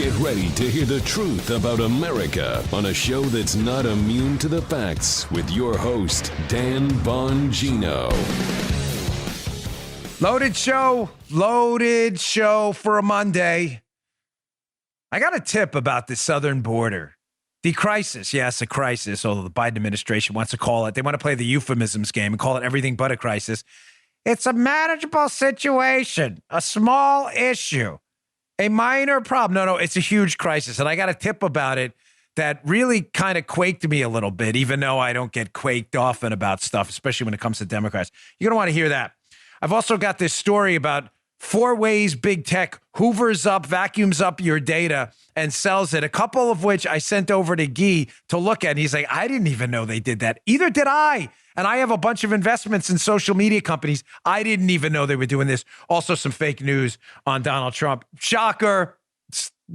Get ready to hear the truth about America on a show that's not immune to the facts with your host, Dan Bongino. Loaded show for a Monday. I got a tip about the southern border. The crisis, yes, a crisis, although the Biden administration wants to call it. They want to play the euphemisms game and call it everything but a crisis. It's a manageable situation, a small issue, a minor problem. No, it's a huge crisis. And I got a tip about it that really kind of quaked me a little bit, even though I don't get quaked often about stuff, especially when it comes to Democrats. You're going to want to hear that. I've also got this story about 4 ways big tech hoovers up, vacuums up your data and sells it, a couple of which I sent over to Guy to look at. And he's like, I didn't even know they did that. Either did I. And I have a bunch of investments in social media companies. I didn't even know they were doing this. Also some fake news on Donald Trump. Shocker,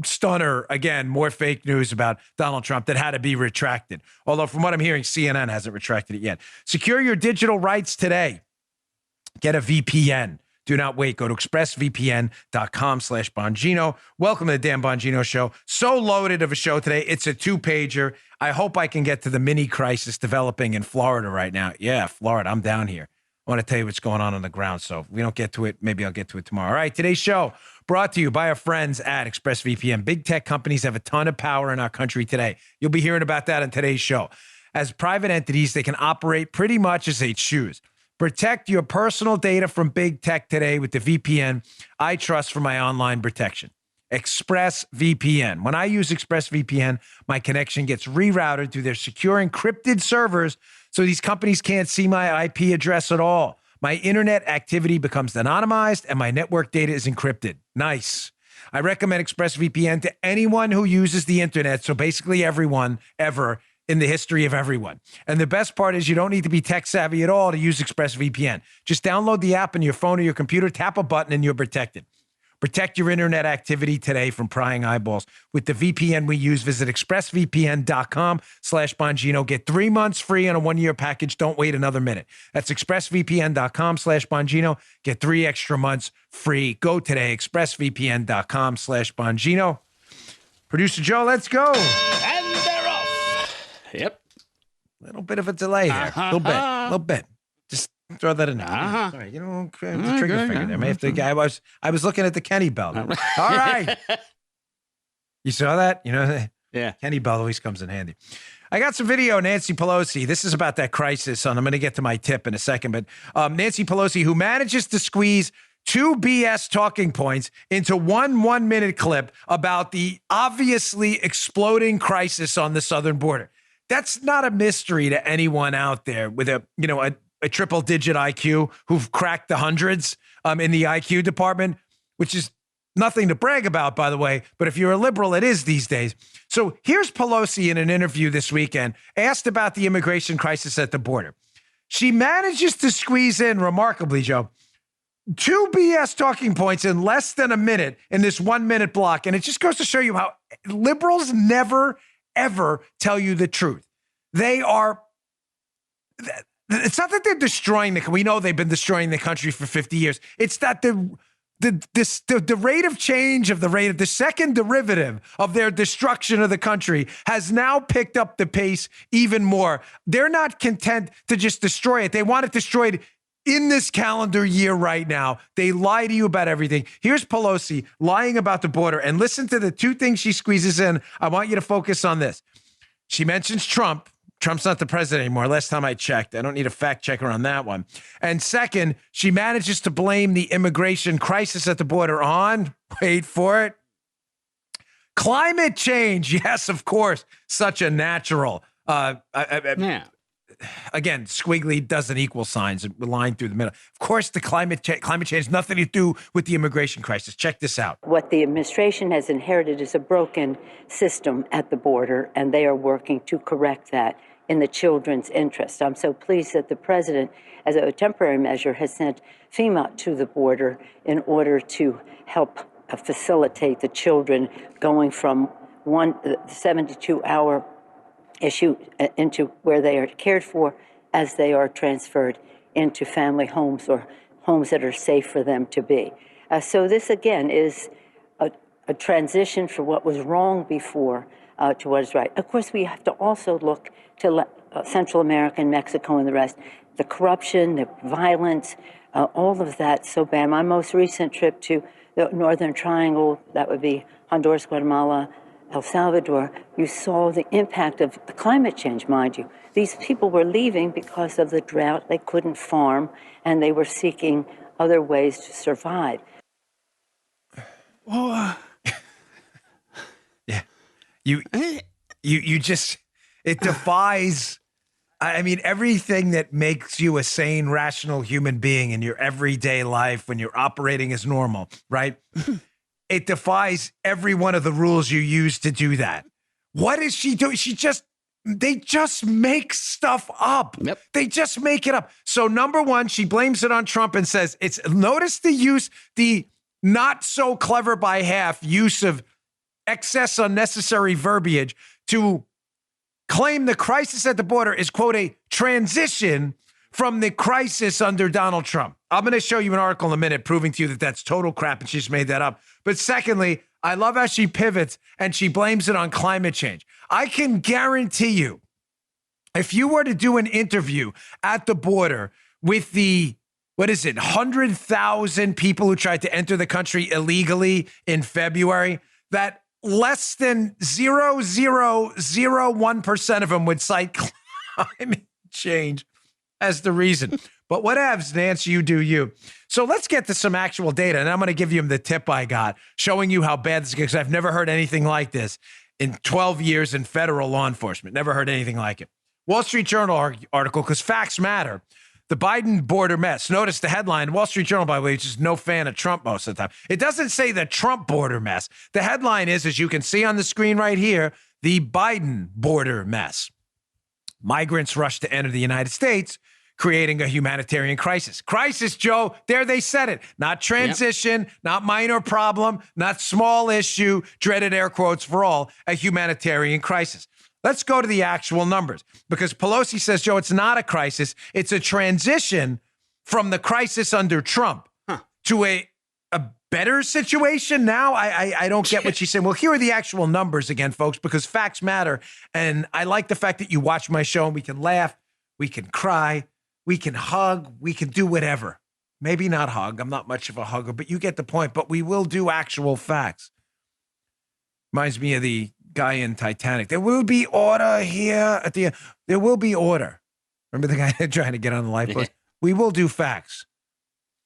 stunner. Again, more fake news about Donald Trump that had to be retracted. Although from what I'm hearing, CNN hasn't retracted it yet. Secure your digital rights today. Get a VPN. Do not wait. Go to expressvpn.com/Bongino. Welcome to the Dan Bongino Show. So loaded of a show today. It's a 2-pager. I hope I can get to the mini crisis developing in Florida right now. Yeah, Florida. I'm down here. I want to tell you what's going on the ground. So if we don't get to it, maybe I'll get to it tomorrow. All right, today's show brought to you by our friends at ExpressVPN. Big tech companies have a ton of power in our country today. You'll be hearing about that on today's show. As private entities, they can operate pretty much as they choose. Protect your personal data from big tech today with the VPN I trust for my online protection. ExpressVPN. When I use ExpressVPN, my connection gets rerouted to their secure encrypted servers so these companies can't see my IP address at all. My internet activity becomes anonymized and my network data is encrypted. Nice. I recommend ExpressVPN to anyone who uses the internet, so basically everyone ever in the history of everyone. And the best part is you don't need to be tech savvy at all to use ExpressVPN. Just download the app on your phone or your computer, tap a button, and you're protected. Protect your internet activity today from prying eyeballs. With the VPN we use, visit expressvpn.com/Bongino. Get 3 months free on a 1-year package. Don't wait another minute. That's expressvpn.com/Bongino. Get 3 extra months free. Go today, expressvpn.com/Bongino. Producer Joe, let's go. Yep. Little bit of a delay there. A little bit. Just throw that in there. Sorry, the trigger finger there. May have to, I was looking at the Kenny belt. All right. You saw that? Yeah. Kenny belt always comes in handy. I got some video of Nancy Pelosi. This is about that crisis, and I'm going to get to my tip in a second. But Nancy Pelosi, who manages to squeeze 2 BS talking points into one 1-minute clip about the obviously exploding crisis on the southern border. That's not a mystery to anyone out there with a triple-digit IQ who've cracked the hundreds in the IQ department, which is nothing to brag about, by the way. But if you're a liberal, it is these days. So here's Pelosi in an interview this weekend, asked about the immigration crisis at the border. She manages to squeeze in, remarkably, Joe, 2 BS talking points in less than a minute in this 1-minute block. And it just goes to show you how liberals never ever tell you the truth. They are, it's not that they're destroying we know they've been destroying the country for 50 years. It's that the rate of change of the second derivative of their destruction of the country has now picked up the pace even more. They're not content to just destroy it. They want it destroyed in this calendar year right now. They lie to you about everything. Here's Pelosi lying about the border, and listen to the 2 things she squeezes in. I want you to focus on this. She mentions Trump. Trump's not the president anymore. Last time I checked. I don't need a fact checker on that one. And second, she manages to blame the immigration crisis at the border on, wait for it, climate change. Yes, of course. Such a natural. Yeah. Again, squiggly doesn't equal signs, a line through the middle. Of course, the climate change has nothing to do with the immigration crisis. Check this out. What the administration has inherited is a broken system at the border, and they are working to correct that in the children's interest. I'm so pleased that the president, as a temporary measure, has sent FEMA to the border in order to help facilitate the children going from 72-hour issue into where they are cared for as they are transferred into family homes or homes that are safe for them to be. So this, again, is a transition for what was wrong before to what is right. Of course, we have to also look to Central America and Mexico and the rest. The corruption, the violence, all of that so bad. My most recent trip to the Northern Triangle, that would be Honduras, Guatemala, El Salvador, you saw the impact of the climate change, mind you. These people were leaving because of the drought. They couldn't farm, and they were seeking other ways to survive. Oh, yeah. You just, it defies, I mean, everything that makes you a sane, rational human being in your everyday life when you're operating as normal, right? It defies every one of the rules you use to do that. What is she doing? They just make stuff up. Yep. They just make it up. So number one, she blames it on Trump and says notice the not so clever by half use of excess unnecessary verbiage to claim the crisis at the border is, quote, a transition from the crisis under Donald Trump. I'm going to show you an article in a minute proving to you that that's total crap and she's made that up. But secondly, I love how she pivots and she blames it on climate change. I can guarantee you, if you were to do an interview at the border with the, 100,000 people who tried to enter the country illegally in February, that less than 0.0001% of them would cite climate change as the reason. But whatevs, Nancy, you do you. So let's get to some actual data, and I'm going to give you the tip I got, showing you how bad this is, because I've never heard anything like this in 12 years in federal law enforcement. Never heard anything like it. Wall Street Journal article, because facts matter. The Biden border mess. Notice the headline, Wall Street Journal, by the way, which is no fan of Trump most of the time. It doesn't say the Trump border mess. The headline is, as you can see on the screen right here, the Biden border mess. Migrants rush to enter the United States, creating a humanitarian crisis. Crisis, Joe. There they said it. Not transition, not minor problem, not small issue, dreaded air quotes for all, a humanitarian crisis. Let's go to the actual numbers, because Pelosi says, Joe, it's not a crisis. It's a transition from the crisis under Trump to a better situation now. I don't get what she's saying. Well, here are the actual numbers again, folks, because facts matter. And I like the fact that you watch my show and we can laugh, we can cry, we can hug, we can do whatever. Maybe not hug. I'm not much of a hugger, but you get the point. But we will do actual facts. Reminds me of the guy in Titanic. There will be order here at the end. There will be order. Remember the guy trying to get on the lifeboat? We will do facts.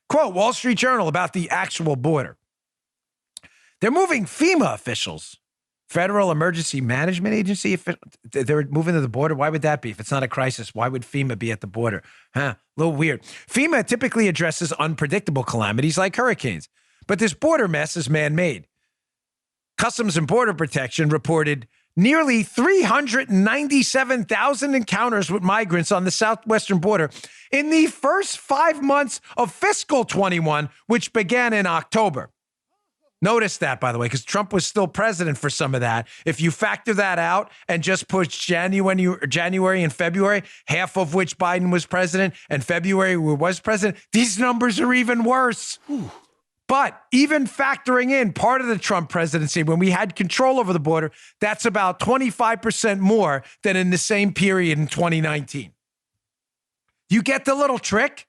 Quote, Wall Street Journal about the actual border. They're moving FEMA officials, Federal Emergency Management Agency. They're moving to the border. Why would that be? If it's not a crisis, why would FEMA be at the border? A little weird. FEMA typically addresses unpredictable calamities like hurricanes, but this border mess is man-made. Customs and Border Protection reported nearly 397,000 encounters with migrants on the southwestern border in the first 5 months of fiscal 21, which began in October. Notice that, by the way, because Trump was still president for some of that. If you factor that out and just push January and February, half of which Biden was president and February was president, these numbers are even worse. But even factoring in part of the Trump presidency, when we had control over the border, that's about 25% more than in the same period in 2019. You get the little trick?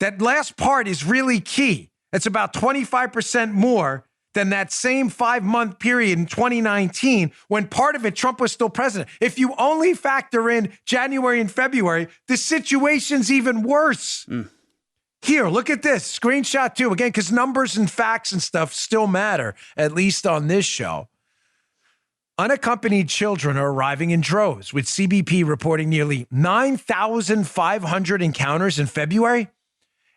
That last part is really key. It's about 25% more than that same 5-month period in 2019, when part of it, Trump was still president. If you only factor in January and February, the situation's even worse. Here, look at this. Screenshot too. Again, because numbers and facts and stuff still matter, at least on this show. Unaccompanied children are arriving in droves, with CBP reporting nearly 9,500 encounters in February,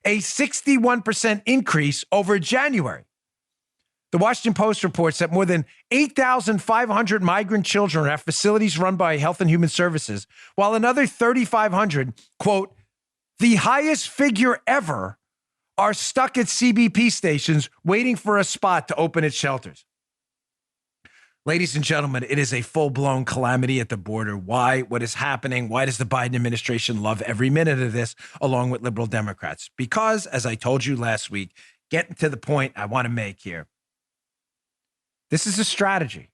a 61% increase over January. The Washington Post reports that more than 8,500 migrant children are at facilities run by Health and Human Services, while another 3,500, quote, the highest figure ever, are stuck at CBP stations waiting for a spot to open its shelters. Ladies and gentlemen, it is a full-blown calamity at the border. Why? What is happening? Why does the Biden administration love every minute of this, along with liberal Democrats? Because, as I told you last week, getting to the point I want to make here, This is a strategy.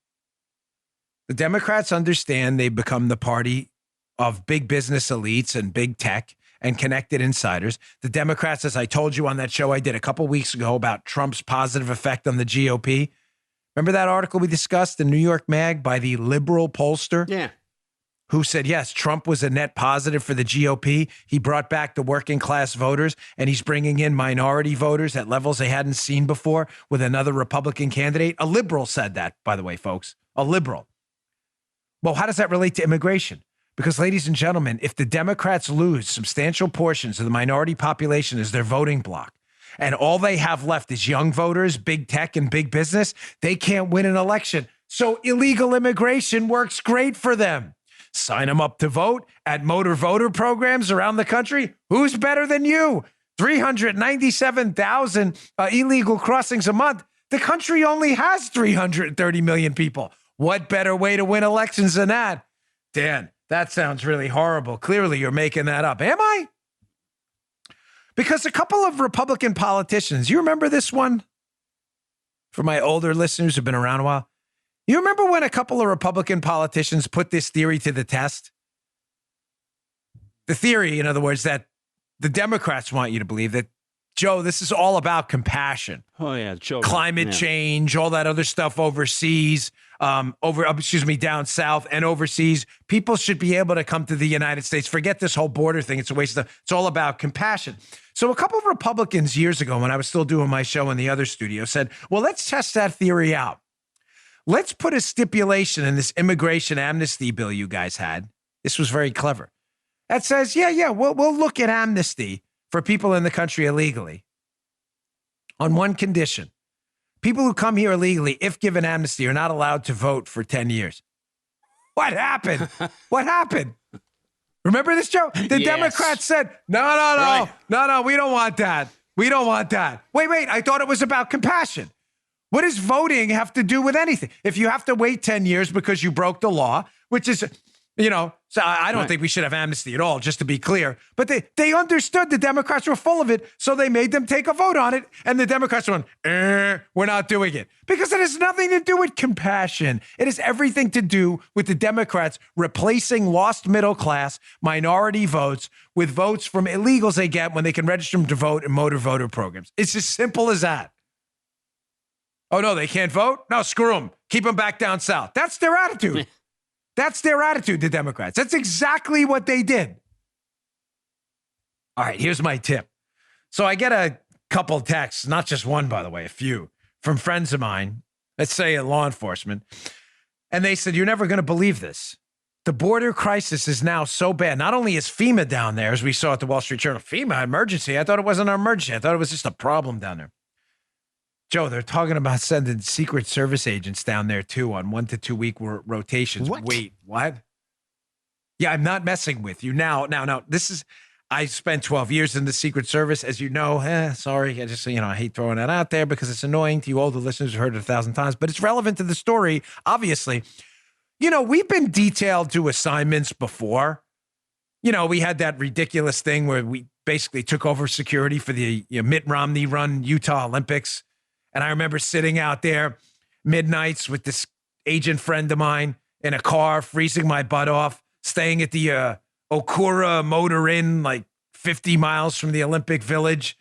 The Democrats understand they've become the party of big business elites and big tech and connected insiders. The Democrats, as I told you on that show I did a couple weeks ago about Trump's positive effect on the GOP. Remember that article we discussed in New York Mag by the liberal pollster? Yeah. Who said, yes, Trump was a net positive for the GOP. He brought back the working class voters, and he's bringing in minority voters at levels they hadn't seen before with another Republican candidate. A liberal said that, by the way, folks. A liberal. Well, how does that relate to immigration? Because, ladies and gentlemen, if the Democrats lose substantial portions of the minority population as their voting bloc, and all they have left is young voters, big tech, and big business, they can't win an election. So illegal immigration works great for them. Sign them up to vote at motor voter programs around the country. Who's better than you? 397,000 illegal crossings a month. The country only has 330 million people. What better way to win elections than that? Dan, that sounds really horrible. Clearly, you're making that up. Am I? Because a couple of Republican politicians, you remember this one? For my older listeners who've been around a while. You remember when a couple of Republican politicians put this theory to the test? The theory, in other words, that the Democrats want you to believe that, Joe, this is all about compassion. Oh, yeah. Climate change, all that other stuff overseas, down south and overseas. People should be able to come to the United States. Forget this whole border thing. It's a waste of, it's all about compassion. So a couple of Republicans years ago, when I was still doing my show in the other studio, said, well, let's test that theory out. Let's put a stipulation in this immigration amnesty bill you guys had. This was very clever. That says, we'll look at amnesty for people in the country illegally on one condition. People who come here illegally, if given amnesty, are not allowed to vote for 10 years. What happened? What happened? Remember this, Joe? The Democrats said, no, we don't want that. We don't want that. Wait, I thought it was about compassion. What does voting have to do with anything? If you have to wait 10 years because you broke the law, which is, so I don't think we should have amnesty at all, just to be clear. But they understood the Democrats were full of it, so they made them take a vote on it. And the Democrats went, we're not doing it. Because it has nothing to do with compassion. It has everything to do with the Democrats replacing lost middle class minority votes with votes from illegals they get when they can register them to vote in motor voter programs. It's as simple as that. Oh, no, they can't vote? No, screw them. Keep them back down south. That's their attitude. That's their attitude, the Democrats. That's exactly what they did. All right, here's my tip. So I get a couple texts, not just one, by the way, a few, from friends of mine, let's say at law enforcement. And they said, you're never going to believe this. The border crisis is now so bad. Not only is FEMA down there, as we saw at the Wall Street Journal, FEMA emergency. I thought it wasn't an emergency. I thought it was just a problem down there. Joe, they're talking about sending Secret Service agents down there, too, on 1 to 2 week rotations. What? Wait, what? Yeah, I'm not messing with you. Now, this is, I spent 12 years in the Secret Service. As you know, sorry, I just, I hate throwing that out there because it's annoying to you older listeners who've heard it 1,000 times, but it's relevant to the story, obviously. We've been detailed to assignments before. We had that ridiculous thing where we basically took over security for the Mitt Romney-run Utah Olympics. And I remember sitting out there midnights with this agent friend of mine in a car, freezing my butt off, staying at the Okura Motor Inn, like 50 miles from the Olympic Village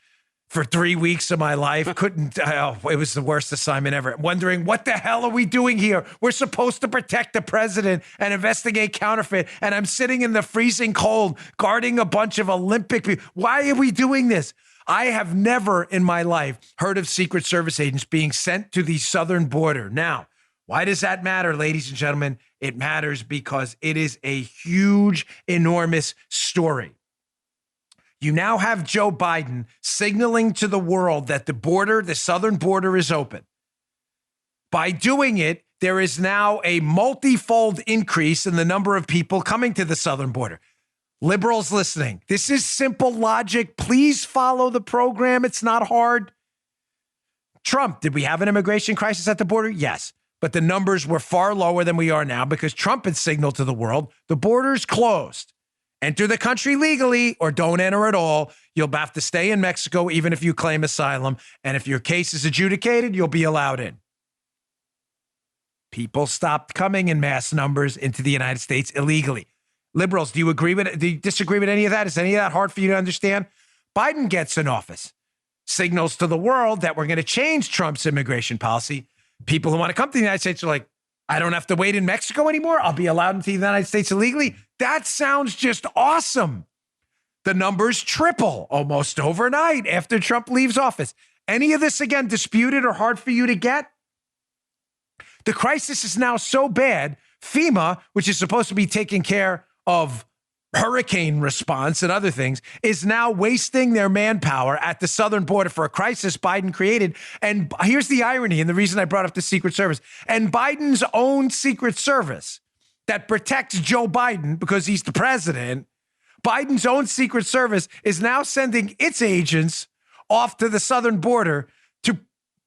for 3 weeks of my life. It was the worst assignment ever. Wondering, what the hell are we doing here? We're supposed to protect the president and investigate counterfeit. And I'm sitting in the freezing cold, guarding a bunch of Olympic people. Why are we doing this? I have never in my life heard of Secret Service agents being sent to the southern border. Now, why does that matter, ladies and gentlemen? It matters because it is a huge, enormous story. You now have Joe Biden signaling to the world that the southern border is open. By doing it, there is now a multifold increase in the number of people coming to the southern border. Liberals listening, this is simple logic. Please follow the program. It's not hard. Trump, did we have an immigration crisis at the border? Yes. But the numbers were far lower than we are now because Trump had signaled to the world, the border's closed. Enter the country legally or don't enter at all. You'll have to stay in Mexico even if you claim asylum. And if your case is adjudicated, you'll be allowed in. people stopped coming in mass numbers into the United States illegally. Liberals, do you disagree with any of that? Is any of that hard for you to understand? Biden gets in office, signals to the world that we're going to change Trump's immigration policy. People who want to come to the United States are like, I don't have to wait in Mexico anymore. I'll be allowed into the United States illegally. That sounds just awesome. The numbers triple almost overnight after Trump leaves office. Any of this, again, disputed or hard for you to get? The crisis is now so bad, FEMA, which is supposed to be taking care of hurricane response and other things, is now wasting their manpower at the southern border for a crisis Biden created. And here's the irony, and the reason I brought up the Secret Service. And Biden's own Secret Service that protects Joe Biden because he's the president, Biden's own Secret Service is now sending its agents off to the southern border to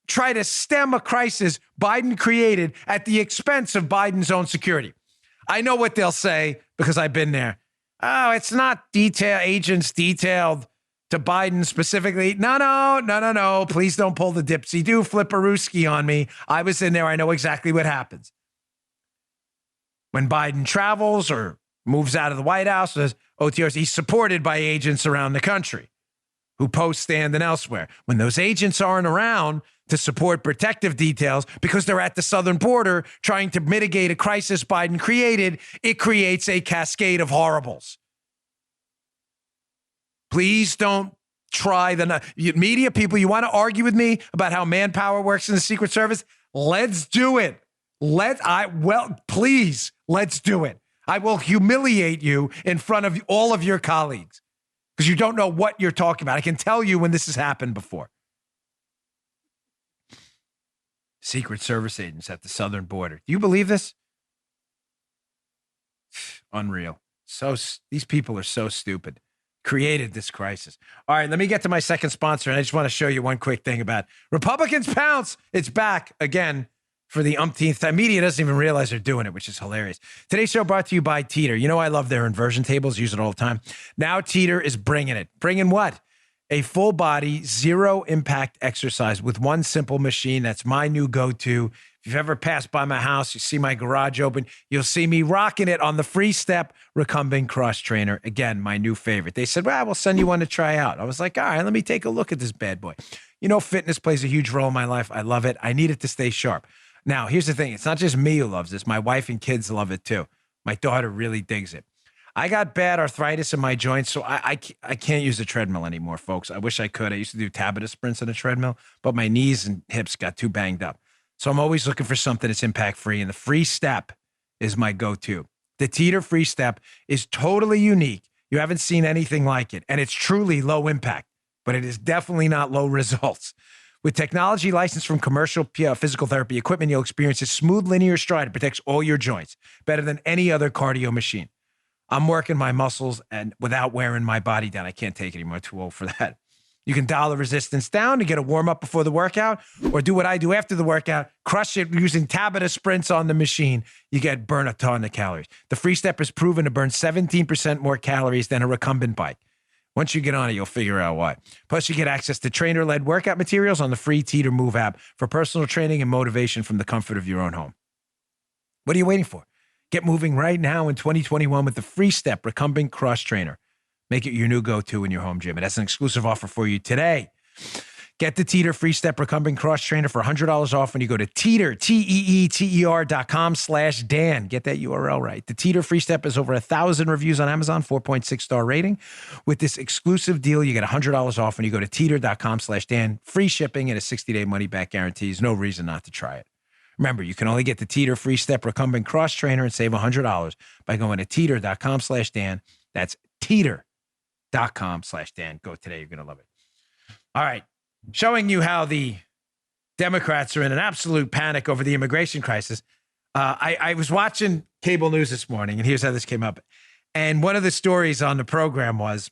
try to stem a crisis Biden created at the expense of Biden's own security. I know what they'll say because I've been there. Oh, it's not agents detailed to Biden specifically. No. Please don't pull the dipsy-do flipperooski on me. I was in there. I know exactly what happens. When Biden travels or moves out of the White House, as OTRs, he's supported by agents around the country who post stand and elsewhere. When those agents aren't around to support protective details because they're at the southern border trying to mitigate a crisis Biden created, it creates a cascade of horribles. Please don't try media people. You want to argue with me about how manpower works in the Secret Service? Let's do it. Please, let's do it. I will humiliate you in front of all of your colleagues because you don't know what you're talking about. I can tell you when this has happened before. Secret Service agents at the southern border. Do you believe this? Unreal. These people are so stupid. Created this crisis. All right, let me get to my second sponsor, and I just want to show you one quick thing about Republicans Pounce. It's back again for the umpteenth time. Media doesn't even realize they're doing it, which is hilarious. Today's show brought to you by Teeter. You know I love their inversion tables. Use it all the time. Now Teeter is bringing it. Bringing what? A full body, zero impact exercise with one simple machine. That's my new go-to. If you've ever passed by my house, you see my garage open, you'll see me rocking it on the Free Step Recumbent Cross Trainer. Again, my new favorite. They said, well, we'll send you one to try out. I was like, all right, let me take a look at this bad boy. You know, fitness plays a huge role in my life. I love it. I need it to stay sharp. Now, here's the thing. It's not just me who loves this. My wife and kids love it too. My daughter really digs it. I got bad arthritis in my joints, so I can't use the treadmill anymore, folks. I wish I could. I used to do Tabata sprints on a treadmill, but my knees and hips got too banged up. So I'm always looking for something that's impact-free, and the Free Step is my go-to. The Teeter Free Step is totally unique. You haven't seen anything like it, and it's truly low impact, but it is definitely not low results. With technology licensed from commercial physical therapy equipment, you'll experience a smooth linear stride that protects all your joints, better than any other cardio machine. I'm working my muscles and without wearing my body down. I can't take it anymore. I'm too old for that. You can dial the resistance down to get a warm up before the workout, or do what I do after the workout, crush it using Tabata sprints on the machine. You burn a ton of calories. The Free Step is proven to burn 17% more calories than a recumbent bike. Once you get on it, you'll figure out why. Plus, you get access to trainer-led workout materials on the free Teeter Move app for personal training and motivation from the comfort of your own home. What are you waiting for? Get moving right now in 2021 with the Free Step Recumbent Cross Trainer. Make it your new go-to in your home gym. It has an exclusive offer for you today. Get the Teeter Free Step Recumbent Cross Trainer for $100 off when you go to Teeter, TEETER.com/Dan. Get that URL right. The Teeter Free Step has over 1,000 reviews on Amazon, 4.6 star rating. With this exclusive deal, you get $100 off when you go to Teeter.com/Dan. Free shipping and a 60-day money-back guarantee. There's no reason not to try it. Remember, you can only get the Teeter Free Step Recumbent Cross Trainer and save $100 by going to Teeter.com/Dan. That's Teeter.com/Dan. Go today. You're going to love it. All right. Showing you how the Democrats are in an absolute panic over the immigration crisis. I was watching cable news this morning, and here's how this came up. And one of the stories on the program was,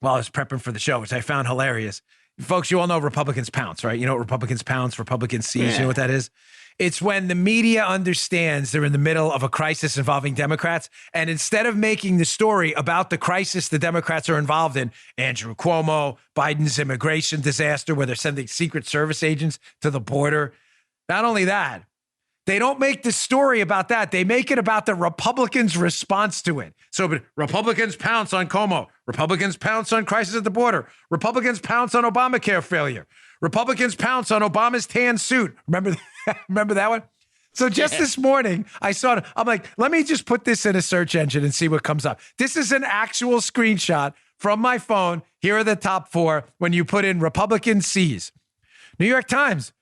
while I was prepping for the show, which I found hilarious. Folks, you all know Republicans pounce, right? You know what Republicans pounce, Republicans seize. Yeah. You know what that is? It's when the media understands they're in the middle of a crisis involving Democrats, and instead of making the story about the crisis the Democrats are involved in, Andrew Cuomo, Biden's immigration disaster where they're sending Secret Service agents to the border. Not only that, They don't make the story about that. They make it about the Republicans' response to it. So but Republicans pounce on Cuomo. Republicans pounce on crisis at the border. Republicans pounce on Obamacare failure. Republicans pounce on Obama's tan suit. Remember that one? So just this morning, I saw it. I'm like, let me just put this in a search engine and see what comes up. This is an actual screenshot from my phone. Here are the top 4 when you put in Republican C's. New York Times.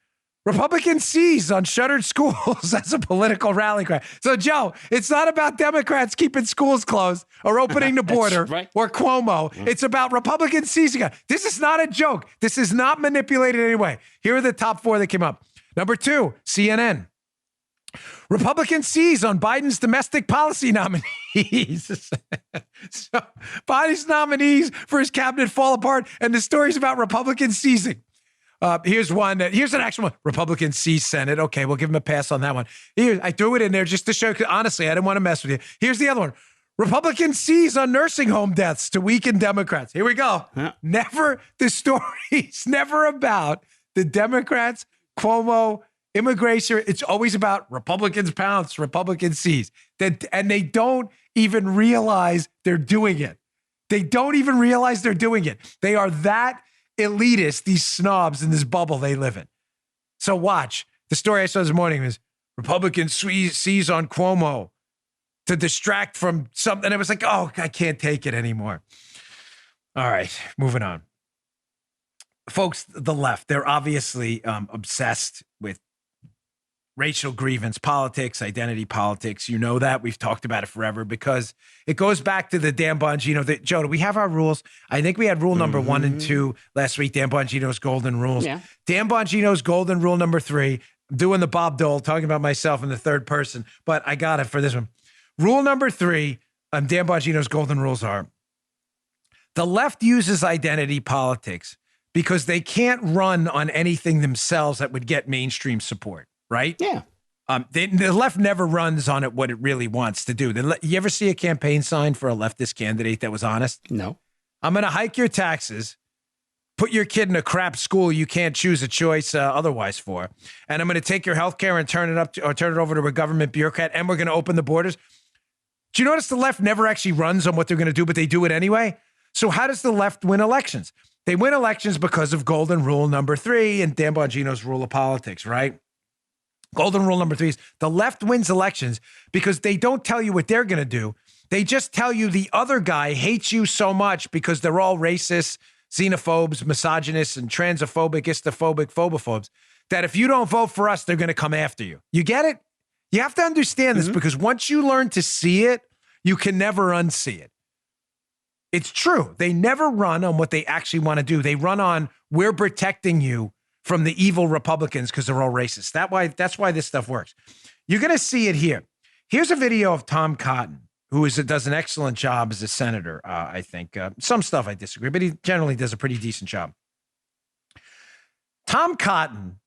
Republicans seize on shuttered schools as a political rally cry. So, Joe, it's not about Democrats keeping schools closed or opening the border right. or Cuomo. It's about Republicans seizing it. This is not a joke. This is not manipulated in any way. Here are the top 4 that came up. Number 2, CNN. Republicans seize on Biden's domestic policy nominees. So Biden's nominees for his cabinet fall apart, and the story's about Republicans seizing. Here's one. Here's an actual one. Republicans seize Senate. Okay, we'll give him a pass on that one. Here, I threw it in there just to show, honestly, I didn't want to mess with you. Here's the other one. Republicans seize on nursing home deaths to weaken Democrats. Here we go. Yeah. The story's never about the Democrats, Cuomo, immigration. It's always about Republicans pounce, Republicans seize. And they don't even realize they're doing it. They don't even realize they're doing it. They are that elitist, these snobs in this bubble they live in. So watch. The story I saw this morning was Republicans seize on Cuomo to distract from something. And it was like, oh, I can't take it anymore. All right, moving on. Folks, the left, they're obviously obsessed with racial grievance politics, identity politics. You know that. We've talked about it forever because it goes back to the Dan Bongino. Joe, do we have our rules? I think we had rule number 1 and 2 last week, Dan Bongino's golden rules. Yeah. Dan Bongino's golden rule number 3, I'm doing the Bob Dole, talking about myself in the third person, but I got it for this one. Rule number 3, Dan Bongino's golden rules are, the left uses identity politics because they can't run on anything themselves that would get mainstream support. Right? Yeah. The left never runs on it what it really wants to do. You ever see a campaign sign for a leftist candidate that was honest? No. I'm going to hike your taxes, put your kid in a crap school you can't choose a choice otherwise for, and I'm going to take your health care and turn it over to a government bureaucrat, and we're going to open the borders. Do you notice the left never actually runs on what they're going to do, but they do it anyway? So how does the left win elections? They win elections because of golden rule number 3 and Dan Bongino's rule of politics, right? Golden rule number 3 is the left wins elections because they don't tell you what they're going to do. They just tell you the other guy hates you so much because they're all racist, xenophobes, misogynists, and transphobic, istophobic, phobophobes, that if you don't vote for us, they're going to come after you. You get it? You have to understand this because once you learn to see it, you can never unsee it. It's true. They never run on what they actually want to do. They run on, we're protecting you from the evil Republicans because they're all racist. That's why this stuff works. You're going to see it here. Here's a video of Tom Cotton, who does an excellent job as a senator, I think. Some stuff I disagree, but he generally does a pretty decent job. Tom Cotton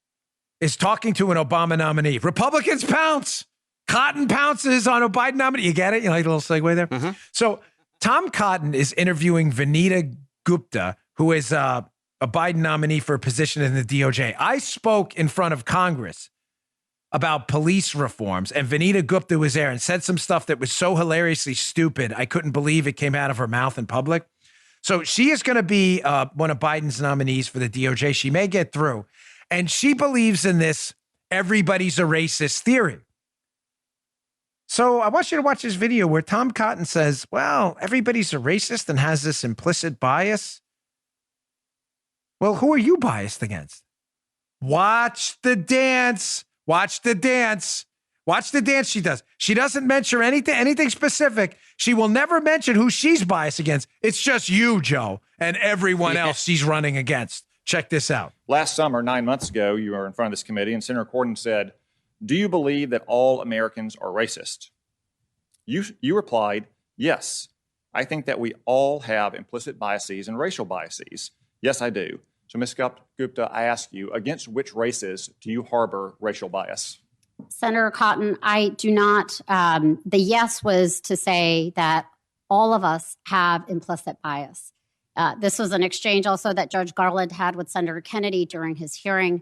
is talking to an Obama nominee. Republicans pounce. Cotton pounces on a Biden nominee. You get it? You like a little segue there? Mm-hmm. So Tom Cotton is interviewing Vanita Gupta, who is a Biden nominee for a position in the DOJ. I spoke in front of Congress about police reforms, and Vanita Gupta was there and said some stuff that was so hilariously stupid, I couldn't believe it came out of her mouth in public. So she is going to be one of Biden's nominees for the DOJ. She may get through. And she believes in this everybody's a racist theory. So I want you to watch this video where Tom Cotton says, well, everybody's a racist and has this implicit bias. Well, who are you biased against? Watch the dance. Watch the dance. Watch the dance she does. She doesn't mention anything specific. She will never mention who she's biased against. It's just you, Joe, and everyone else she's running against. Check this out. Last summer, 9 months ago, you were in front of this committee, and Senator Corden said, do you believe that all Americans are racist? You replied, yes. I think that we all have implicit biases and racial biases. Yes, I do. So, Ms. Gupta, I ask you, against which races do you harbor racial bias? Senator Cotton, I do not. The yes was to say that all of us have implicit bias. This was an exchange also that Judge Garland had with Senator Kennedy during his hearing.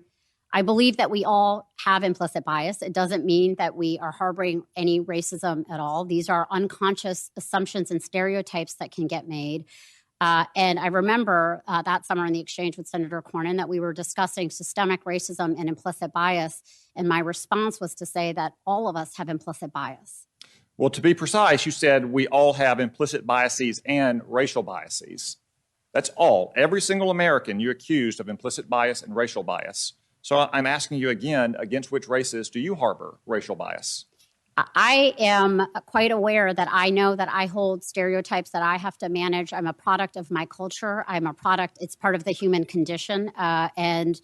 I believe that we all have implicit bias. It doesn't mean that we are harboring any racism at all. These are unconscious assumptions and stereotypes that can get made. And I remember that summer in the exchange with Senator Cornyn that we were discussing systemic racism and implicit bias. And my response was to say that all of us have implicit bias. Well, to be precise, you said we all have implicit biases and racial biases. That's all. Every single American you accused of implicit bias and racial bias. So I'm asking you again, against which races do you harbor racial bias? I am quite aware that I know that I hold stereotypes that I have to manage. I'm a product of my culture. I'm a product. It's part of the human condition. And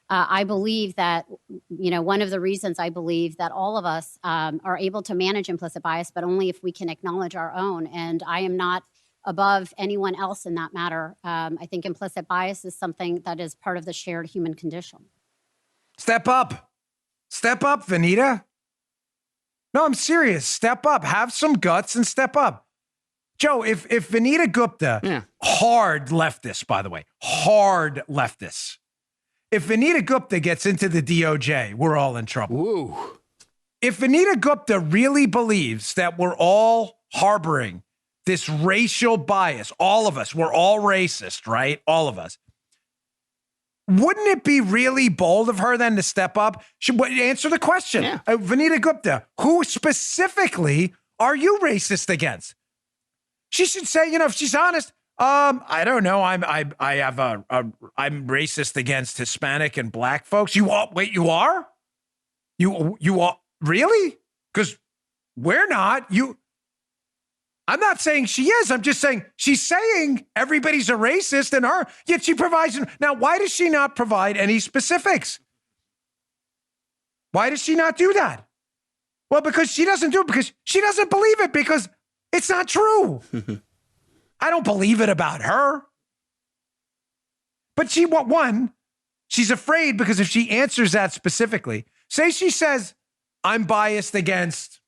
I believe that, one of the reasons I believe that all of us are able to manage implicit bias, but only if we can acknowledge our own. And I am not above anyone else in that matter. I think implicit bias is something that is part of the shared human condition. Step up. Step up, Vanita. No, I'm serious. Step up. Have some guts and step up. Joe, if Vanita Gupta, hard leftist, by the way, hard leftist. If Vanita Gupta gets into the DOJ, we're all in trouble. Woo. If Vanita Gupta really believes that we're all harboring this racial bias, all of us, we're all racist, right? All of us. Wouldn't it be really bold of her then to step up? Should answer the question. Yeah. Vanita Gupta, who specifically are you racist against? She should say, if she's honest, I don't know. I'm racist against Hispanic and black folks. You are? Wait, you are? You are really? Because we're not. I'm not saying she is. I'm just saying she's saying everybody's a racist and her, yet she provides. Now, why does she not provide any specifics? Why does she not do that? Well, because she doesn't do it because she doesn't believe it because it's not true. I don't believe it about her. But she's afraid because if she answers that specifically, say she says, I'm biased against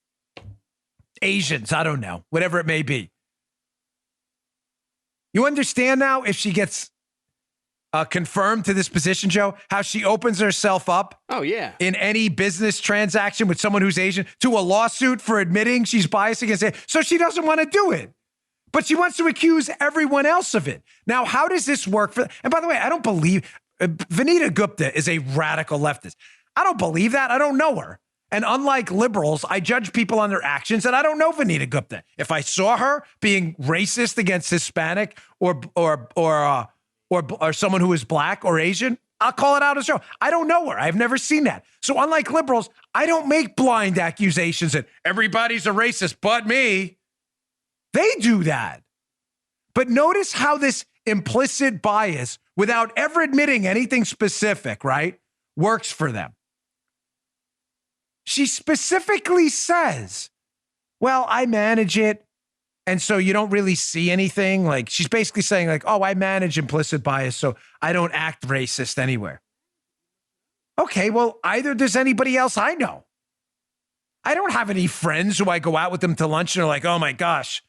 Asians, I don't know, whatever it may be. You understand now if she gets confirmed to this position, Joe, how she opens herself up in any business transaction with someone who's Asian to a lawsuit for admitting she's biased against it. So she doesn't want to do it, but she wants to accuse everyone else of it. Now, how does this work? And by the way, I don't believe Vanita Gupta is a radical leftist. I don't believe that. I don't know her. And unlike liberals, I judge people on their actions, and I don't know Vanita Gupta. If I saw her being racist against Hispanic or someone who is black or Asian, I'll call it out as Joe. I don't know her. I've never seen that. So unlike liberals, I don't make blind accusations that everybody's a racist but me. They do that. But notice how this implicit bias, without ever admitting anything specific, right, works for them. She specifically says, well, I manage it. And so you don't really see anything. Like she's basically saying like, oh, I manage implicit bias, so I don't act racist anywhere. Okay, well, either does anybody else I know. I don't have any friends who I go out with them to lunch and are like, oh my gosh,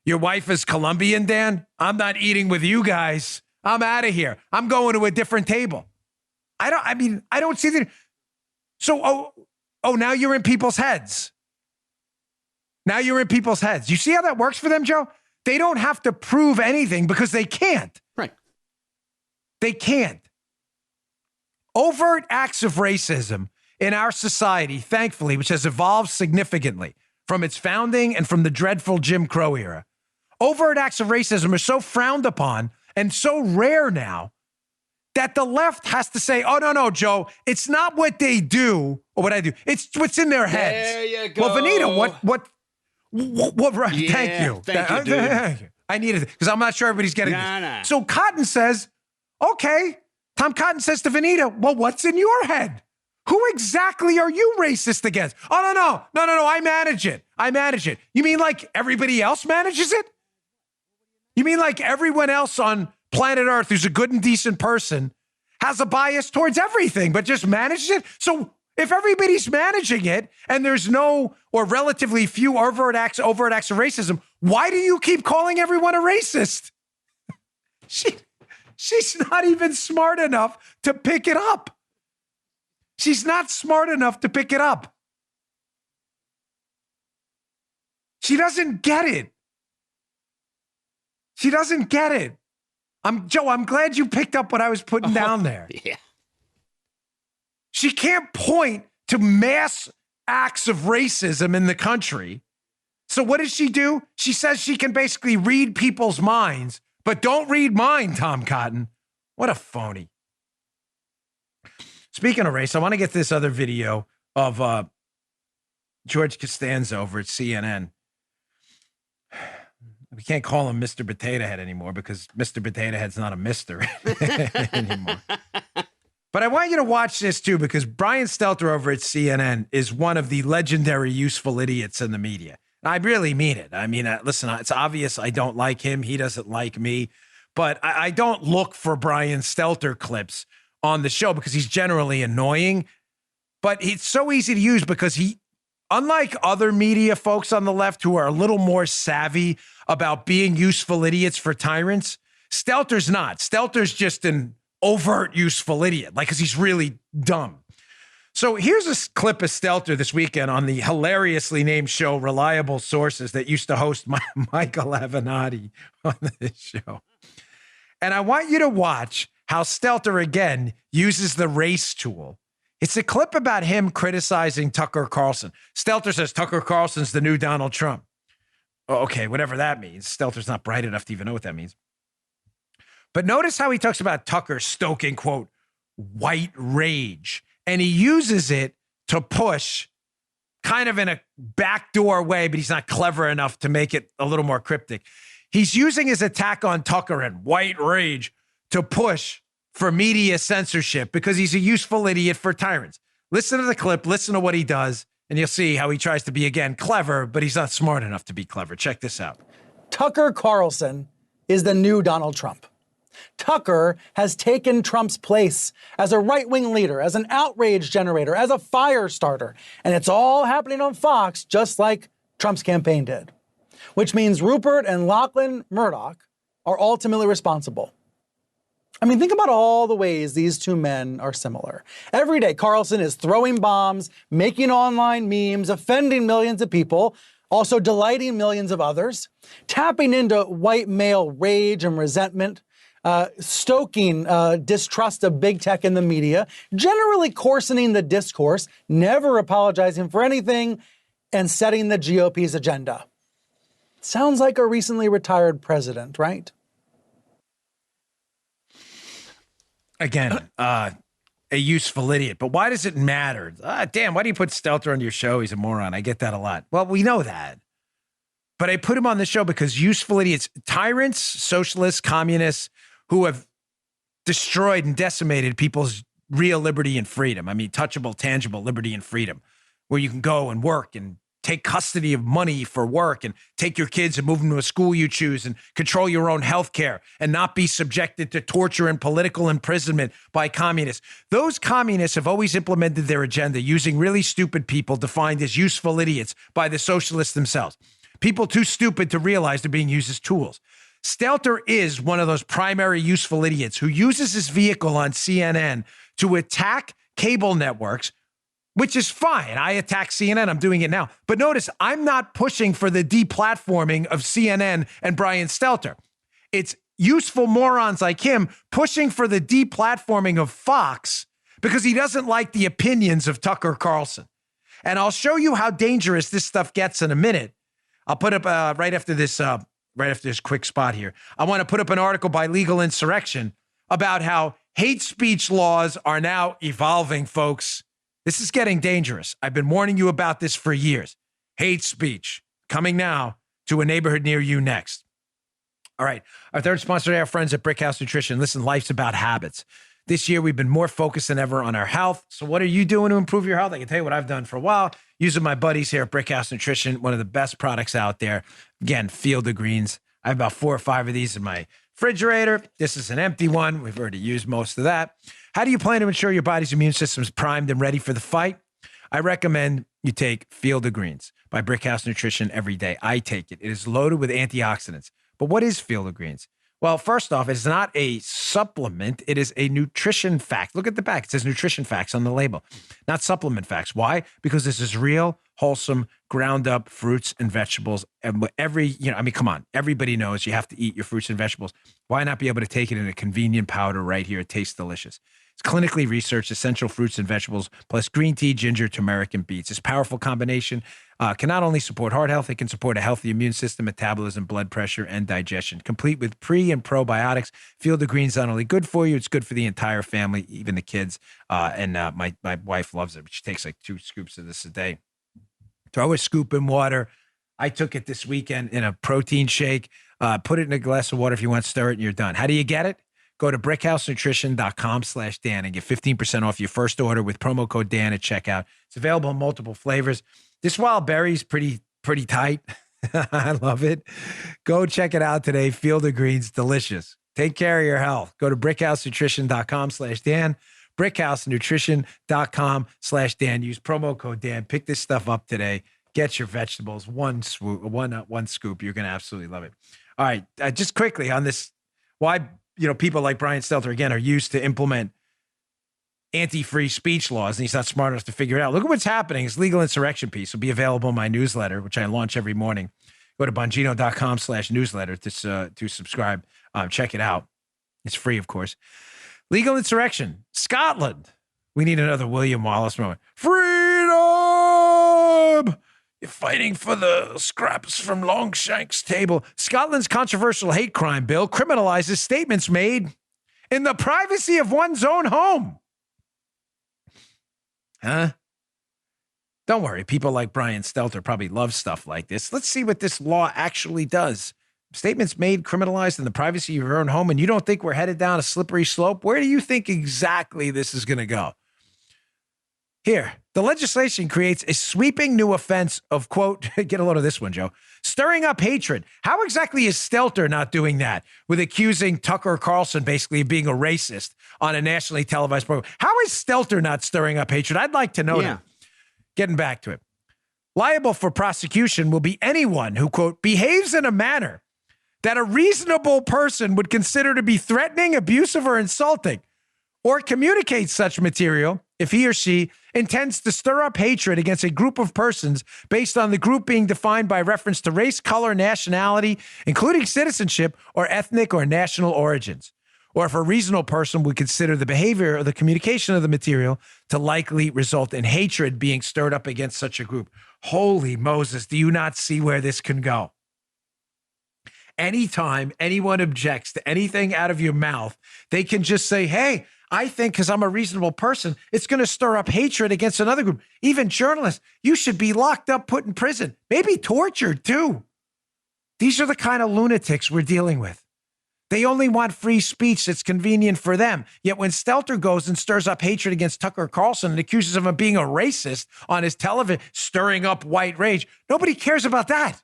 your wife is Colombian, Dan? I'm not eating with you guys. I'm out of here. I'm going to a different table. I don't see that. So, now you're in people's heads. Now you're in people's heads. You see how that works for them, Joe? They don't have to prove anything because they can't. Right. They can't. Overt acts of racism in our society, thankfully, which has evolved significantly from its founding and from the dreadful Jim Crow era. Overt acts of racism are so frowned upon and so rare now that the left has to say, oh, no, Joe, it's not what they do or what I do. It's what's in their heads. There you go. Well, Vanita, what Yeah, thank you. Thank you, dude. I needed it because I'm not sure everybody's getting this. Nah. So Cotton says, okay. Tom Cotton says to Vanita, well, what's in your head? Who exactly are you racist against? Oh, no, I manage it. You mean like everybody else manages it? You mean like everyone else on planet Earth who's a good and decent person has a bias towards everything, but just manages it? So if everybody's managing it and there's no or relatively few overt acts of racism, why do you keep calling everyone a racist? She's not even smart enough to pick it up. She's not smart enough to pick it up. She doesn't get it. She doesn't get it. Joe, I'm glad you picked up what I was putting down there. Yeah. She can't point to mass acts of racism in the country. So what does she do? She says she can basically read people's minds, but don't read mine, Tom Cotton. What a phony. Speaking of race, I want to get this other video of George Costanza over at CNN. We can't call him Mr. Potato Head anymore because Mr. Potato Head's not a mister anymore. But I want you to watch this too, because Brian Stelter over at CNN is one of the legendary useful idiots in the media. And I really mean it. I mean, listen, it's obvious I don't like him. He doesn't like me. But I don't look for Brian Stelter clips on the show because he's generally annoying. But it's so easy to use because he, unlike other media folks on the left who are a little more savvy about being useful idiots for tyrants, Stelter's not. Stelter's just an overt useful idiot, like, because he's really dumb. So here's a clip of Stelter this weekend on the hilariously named show Reliable Sources that used to host Michael Avenatti on this show. And I want you to watch how Stelter, again, uses the race tool. It's a clip about him criticizing Tucker Carlson. Stelter says Tucker Carlson's the new Donald Trump. Oh, okay, whatever that means. Stelter's not bright enough to even know what that means. But notice how he talks about Tucker stoking, quote, white rage. And he uses it to push kind of in a backdoor way, but he's not clever enough to make it a little more cryptic. He's using his attack on Tucker and white rage to push for media censorship because he's a useful idiot for tyrants. Listen to the clip, listen to what he does, and you'll see how he tries to be, again, clever, but he's not smart enough to be clever. Check this out. Tucker Carlson is the new Donald Trump. Tucker has taken Trump's place as a right-wing leader, as an outrage generator, as a fire starter. And it's all happening on Fox, just like Trump's campaign did. Which means Rupert and Lachlan Murdoch are ultimately responsible. I mean, think about all the ways these two men are similar. Every day, Carlson is throwing bombs, making online memes, offending millions of people, also delighting millions of others, tapping into white male rage and resentment, stoking distrust of big tech in the media, generally coarsening the discourse, never apologizing for anything, and setting the GOP's agenda. Sounds like a recently retired president, right? Again, a useful idiot. But why does it matter? Damn, why do you put Stelter on your show? He's a moron. I get that a lot. Well, we know that. But I put him on the show because useful idiots, tyrants, socialists, communists, who have destroyed and decimated people's real liberty and freedom. I mean, touchable, tangible liberty and freedom, where you can go and work and take custody of money for work and take your kids and move them to a school you choose and control your own health care and not be subjected to torture and political imprisonment by communists. Those communists have always implemented their agenda using really stupid people defined as useful idiots by the socialists themselves. People too stupid to realize they're being used as tools. Stelter is one of those primary useful idiots who uses his vehicle on CNN to attack cable networks, which is fine. I attack CNN. I'm doing it now. But notice, I'm not pushing for the deplatforming of CNN and Brian Stelter. It's useful morons like him pushing for the deplatforming of Fox because he doesn't like the opinions of Tucker Carlson. And I'll show you how dangerous this stuff gets in a minute. I'll put up right after this quick spot here. I want to put up an article by Legal Insurrection about how hate speech laws are now evolving, folks. This is getting dangerous. I've been warning you about this for years. Hate speech coming now to a neighborhood near you next. All right. Our third sponsor, our friends at Brickhouse Nutrition. Listen, life's about habits. This year, we've been more focused than ever on our health. So what are you doing to improve your health? I can tell you what I've done for a while. Using my buddies here at Brickhouse Nutrition, one of the best products out there. Again, Field of Greens. I have about 4 or 5 of these in my refrigerator. This is an empty one. We've already used most of that. How do you plan to ensure your body's immune system is primed and ready for the fight? I recommend you take Field of Greens by Brickhouse Nutrition every day. I take it. It is loaded with antioxidants. But what is Field of Greens? Well, first off, it's not a supplement. It is a nutrition fact. Look at the back. It says nutrition facts on the label, not supplement facts. Why? Because this is real, wholesome, ground up fruits and vegetables. And come on. Everybody knows you have to eat your fruits and vegetables. Why not be able to take it in a convenient powder right here? It tastes delicious. It's clinically researched essential fruits and vegetables, plus green tea, ginger, turmeric, and beets. This powerful combination can not only support heart health, it can support a healthy immune system, metabolism, blood pressure, and digestion. Complete with pre and probiotics. Field of Green's not only good for you, it's good for the entire family, even the kids. My wife loves it. She takes like 2 scoops of this a day. Throw a scoop in water. I took it this weekend in a protein shake. Put it in a glass of water if you want, stir it, and you're done. How do you get it? Go to brickhousenutrition.com/Dan and get 15% off your first order with promo code Dan at checkout. It's available in multiple flavors. This wild berry's pretty tight. I love it. Go check it out today. Field of Greens, delicious. Take care of your health. Go to brickhousenutrition.com/Dan. brickhousenutrition.com/Dan. Use promo code Dan. Pick this stuff up today. Get your vegetables. One scoop. You're going to absolutely love it. All right. Just quickly on this, why people like Brian Stelter, again, are used to implement anti-free speech laws, and he's not smart enough to figure it out. Look at what's happening. His legal insurrection piece will be available in my newsletter, which I launch every morning. Go to bongino.com/newsletter to subscribe. Check it out. It's free, of course. Legal insurrection. Scotland. We need another William Wallace moment. Freedom! You're fighting for the scraps from Longshank's table. Scotland's controversial hate crime bill criminalizes statements made in the privacy of one's own home. Huh? Don't worry. People like Brian Stelter probably love stuff like this. Let's see what this law actually does. Statements made criminalized in the privacy of your own home, and you don't think we're headed down a slippery slope? Where do you think exactly this is going to go? Here, the legislation creates a sweeping new offense of, quote, get a load of this one, Joe, stirring up hatred. How exactly is Stelter not doing that with accusing Tucker Carlson basically of being a racist on a nationally televised program? How is Stelter not stirring up hatred? I'd like to know that. Getting back to it. Liable for prosecution will be anyone who, quote, behaves in a manner that a reasonable person would consider to be threatening, abusive, or insulting, or communicates such material if he or she intends to stir up hatred against a group of persons based on the group being defined by reference to race, color, nationality, including citizenship or ethnic or national origins, or if a reasonable person would consider the behavior or the communication of the material to likely result in hatred being stirred up against such a group. Holy Moses, do you not see where this can go? Anytime anyone objects to anything out of your mouth, they can just say, hey, I think because I'm a reasonable person, it's going to stir up hatred against another group. Even journalists, you should be locked up, put in prison, maybe tortured too. These are the kind of lunatics we're dealing with. They only want free speech that's convenient for them. Yet when Stelter goes and stirs up hatred against Tucker Carlson and accuses him of being a racist on his television, stirring up white rage, nobody cares about that.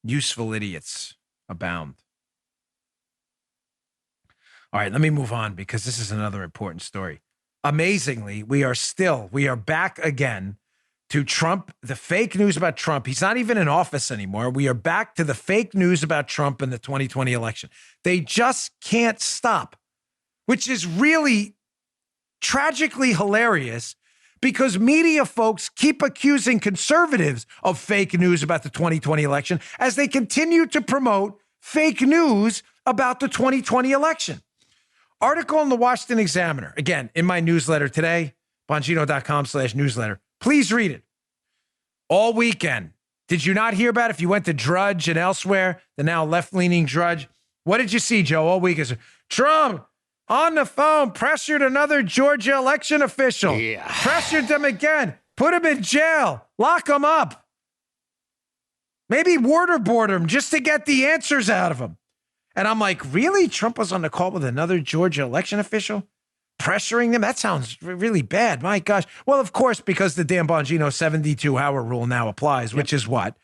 Useful idiots abound. All right, let me move on because this is another important story. Amazingly, we are back again to Trump, the fake news about Trump. He's not even in office anymore. We are back to the fake news about Trump in the 2020 election. They just can't stop, which is really tragically hilarious because media folks keep accusing conservatives of fake news about the 2020 election as they continue to promote fake news about the 2020 election. Article in the Washington Examiner, again, in my newsletter today, bongino.com/newsletter. Please read it. All weekend. Did you not hear about it? If you went to Drudge and elsewhere, the now left-leaning Drudge, what did you see, Joe, all weekend? Trump on the phone pressured another Georgia election official. Yeah. Pressured them again. Put him in jail. Lock him up. Maybe waterboard him just to get the answers out of him. And I'm like, really? Trump was on the call with another Georgia election official? Pressuring them? That sounds really bad. My gosh. Well, of course, because the Dan Bongino 72-hour rule now applies, which is what?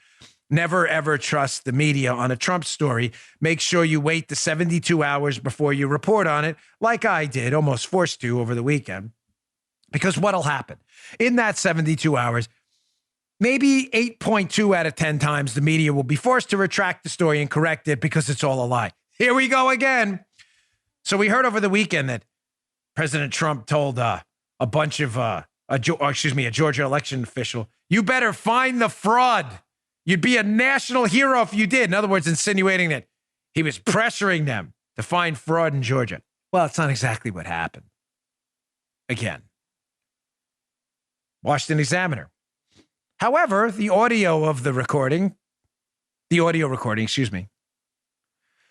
Never, ever trust the media on a Trump story. Make sure you wait the 72 hours before you report on it, like I did, almost forced to over the weekend. Because what'll happen? In that 72 hours, maybe 8.2 out of 10 times the media will be forced to retract the story and correct it because it's all a lie. Here we go again. So we heard over the weekend that President Trump told a bunch of, a Georgia election official, you better find the fraud. You'd be a national hero if you did. In other words, insinuating that he was pressuring them to find fraud in Georgia. Well, it's not exactly what happened. Again, Washington Examiner. However, the audio recording,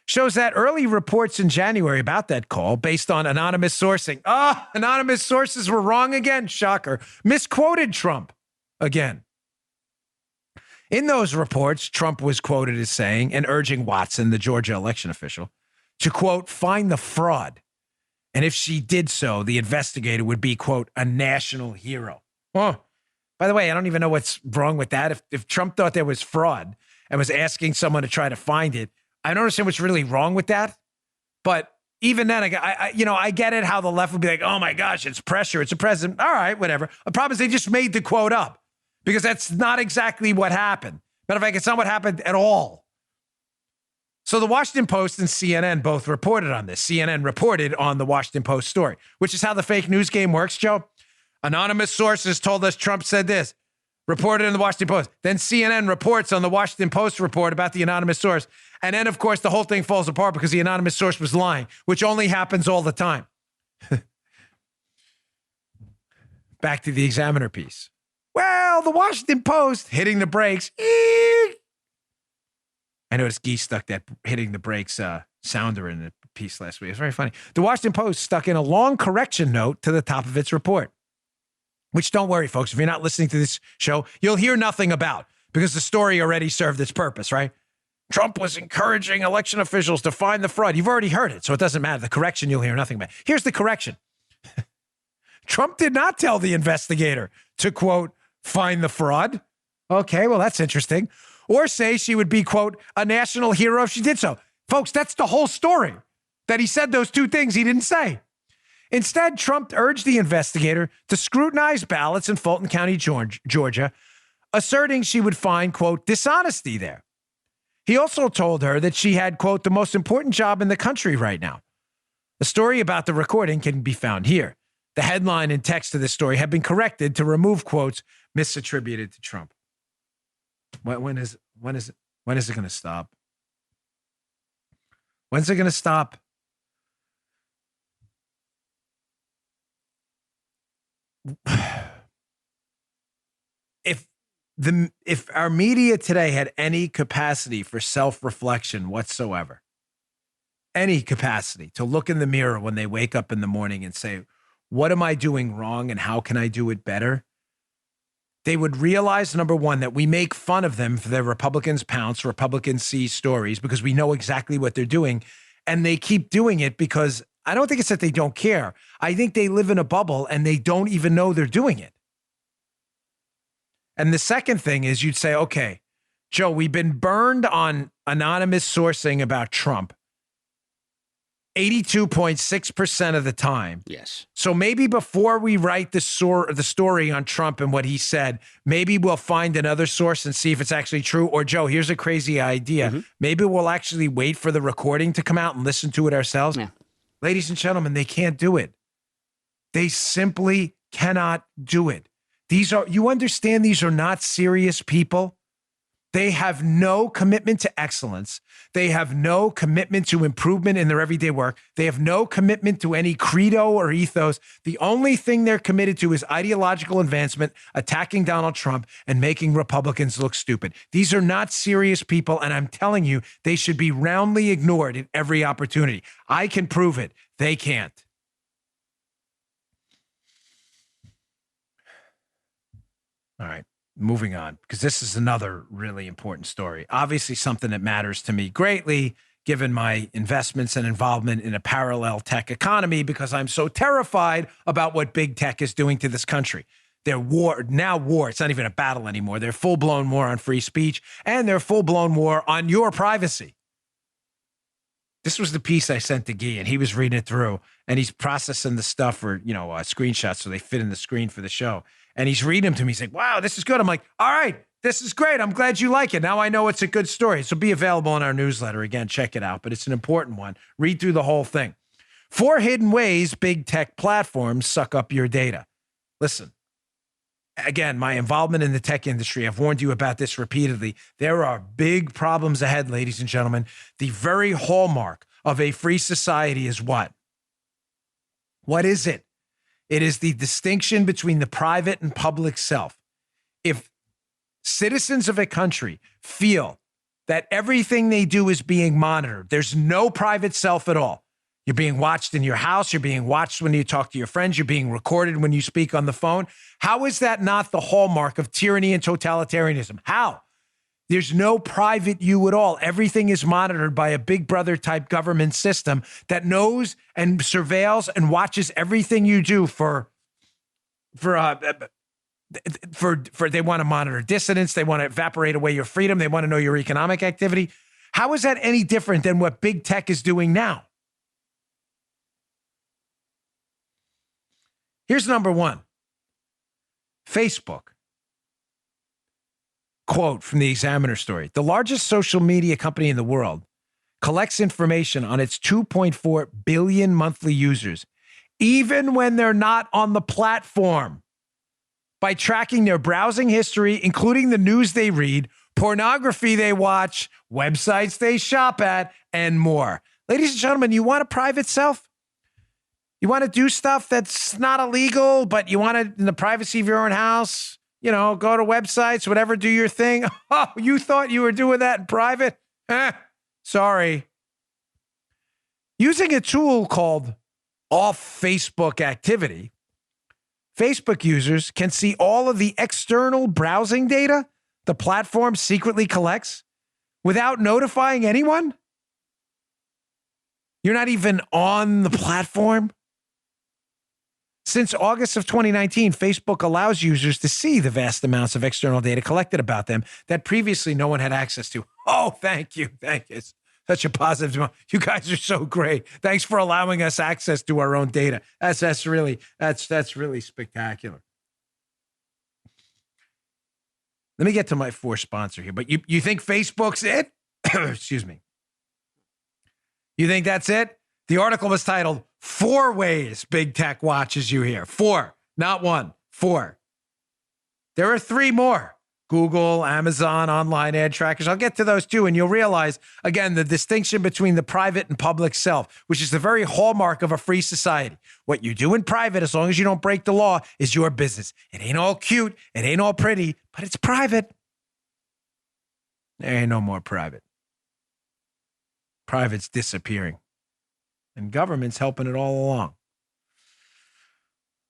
shows that early reports in January about that call based on anonymous sourcing. Anonymous sources were wrong again. Shocker. Misquoted Trump again. In those reports, Trump was quoted as saying and urging Watson, the Georgia election official, to, quote, find the fraud. And if she did so, the investigator would be, quote, a national hero. Oh, by the way, I don't even know what's wrong with that. If Trump thought there was fraud and was asking someone to try to find it, I don't understand what's really wrong with that. But even then, I get it how the left would be like, oh my gosh, it's pressure. It's a president. All right, whatever. The problem is they just made the quote up because that's not exactly what happened. Matter of fact, it's not what happened at all. So the Washington Post and CNN both reported on this. CNN reported on the Washington Post story, which is how the fake news game works, Joe. Anonymous sources told us Trump said this, reported in the Washington Post. Then CNN reports on the Washington Post report about the anonymous source. And then, of course, the whole thing falls apart because the anonymous source was lying, which only happens all the time. Back to the Examiner piece. Well, the Washington Post hitting the brakes. I noticed Guy stuck that hitting the brakes sounder in the piece last week. It's very funny. The Washington Post stuck in a long correction note to the top of its report, which, don't worry, folks, if you're not listening to this show, you'll hear nothing about because the story already served its purpose, right? Trump was encouraging election officials to find the fraud. You've already heard it, so it doesn't matter. The correction, you'll hear nothing about. Here's the correction. Trump did not tell the investigator to, quote, find the fraud. Okay, well, that's interesting. Or say she would be, quote, a national hero if she did so. Folks, that's the whole story, that he said those two things he didn't say. Instead, Trump urged the investigator to scrutinize ballots in Fulton County, Georgia, asserting she would find, quote, dishonesty there. He also told her that she had, quote, the most important job in the country right now. The story about the recording can be found here. The headline and text of this story have been corrected to remove quotes misattributed to Trump. When is it going to stop? When's it going to stop? If our media today had any capacity for self-reflection whatsoever, any capacity to look in the mirror when they wake up in the morning and say, what am I doing wrong and how can I do it better? They would realize, number one, that we make fun of them for their Republicans pounce, Republicans see stories because we know exactly what they're doing. And they keep doing it because I don't think it's that they don't care. I think they live in a bubble and they don't even know they're doing it. And the second thing is you'd say, okay, Joe, we've been burned on anonymous sourcing about Trump 82.6% of the time. Yes. So maybe before we write the story on Trump and what he said, maybe we'll find another source and see if it's actually true. Or, Joe, here's a crazy idea. Mm-hmm. Maybe we'll actually wait for the recording to come out and listen to it ourselves. Yeah. Ladies and gentlemen, they can't do it. They simply cannot do it. You understand these are not serious people? They have no commitment to excellence. They have no commitment to improvement in their everyday work. They have no commitment to any credo or ethos. The only thing they're committed to is ideological advancement, attacking Donald Trump, and making Republicans look stupid. These are not serious people, and I'm telling you, they should be roundly ignored at every opportunity. I can prove it. They can't. All right. Moving on, because this is another really important story. Obviously, something that matters to me greatly, given my investments and involvement in a parallel tech economy, because I'm so terrified about what big tech is doing to this country. They're war. It's not even a battle anymore. They're full-blown war on free speech, and they're full-blown war on your privacy. This was the piece I sent to Guy, and he was reading it through, and he's processing the stuff for, screenshots so they fit in the screen for the show. And he's reading them to me. He's like, wow, this is good. I'm like, all right, this is great. I'm glad you like it. Now I know it's a good story. So be available in our newsletter. Again, check it out, but it's an important one. Read through the whole thing. 4 hidden ways big tech platforms suck up your data. Listen, again, my involvement in the tech industry, I've warned you about this repeatedly. There are big problems ahead, ladies and gentlemen. The very hallmark of a free society is what? What is it? It is the distinction between the private and public self. If citizens of a country feel that everything they do is being monitored, there's no private self at all. You're being watched in your house. You're being watched when you talk to your friends. You're being recorded when you speak on the phone. How is that not the hallmark of tyranny and totalitarianism? How? There's no private you at all. Everything is monitored by a big brother type government system that knows and surveils and watches everything you do for they want to monitor dissidents. They want to evaporate away your freedom. They want to know your economic activity. How is that any different than what big tech is doing now? Here's number one. Facebook. Quote from the Examiner story. The largest social media company in the world collects information on its 2.4 billion monthly users, even when they're not on the platform, by tracking their browsing history, including the news they read, pornography they watch, websites they shop at, and more. Ladies and gentlemen, you want a private self? You want to do stuff that's not illegal, but you want it in the privacy of your own house? Go to websites, whatever, do your thing. Oh, you thought you were doing that in private? Sorry. Using a tool called Off Facebook Activity, Facebook users can see all of the external browsing data the platform secretly collects without notifying anyone. You're not even on the platform. Since August of 2019, Facebook allows users to see the vast amounts of external data collected about them that previously no one had access to. Oh, thank you. Thank you. It's such a positive. You guys are so great. Thanks for allowing us access to our own data. That's really spectacular. Let me get to my 4 sponsor here. But you think Facebook's it? Excuse me. You think that's it? The article was titled 4 Ways Big Tech Watches You Here. 4, not 1, 4. There are 3 more. Google, Amazon, online ad trackers. I'll get to those too, and you'll realize, again, the distinction between the private and public self, which is the very hallmark of a free society. What you do in private, as long as you don't break the law, is your business. It ain't all cute. It ain't all pretty, but it's private. There ain't no more private. Private's disappearing. And government's helping it all along.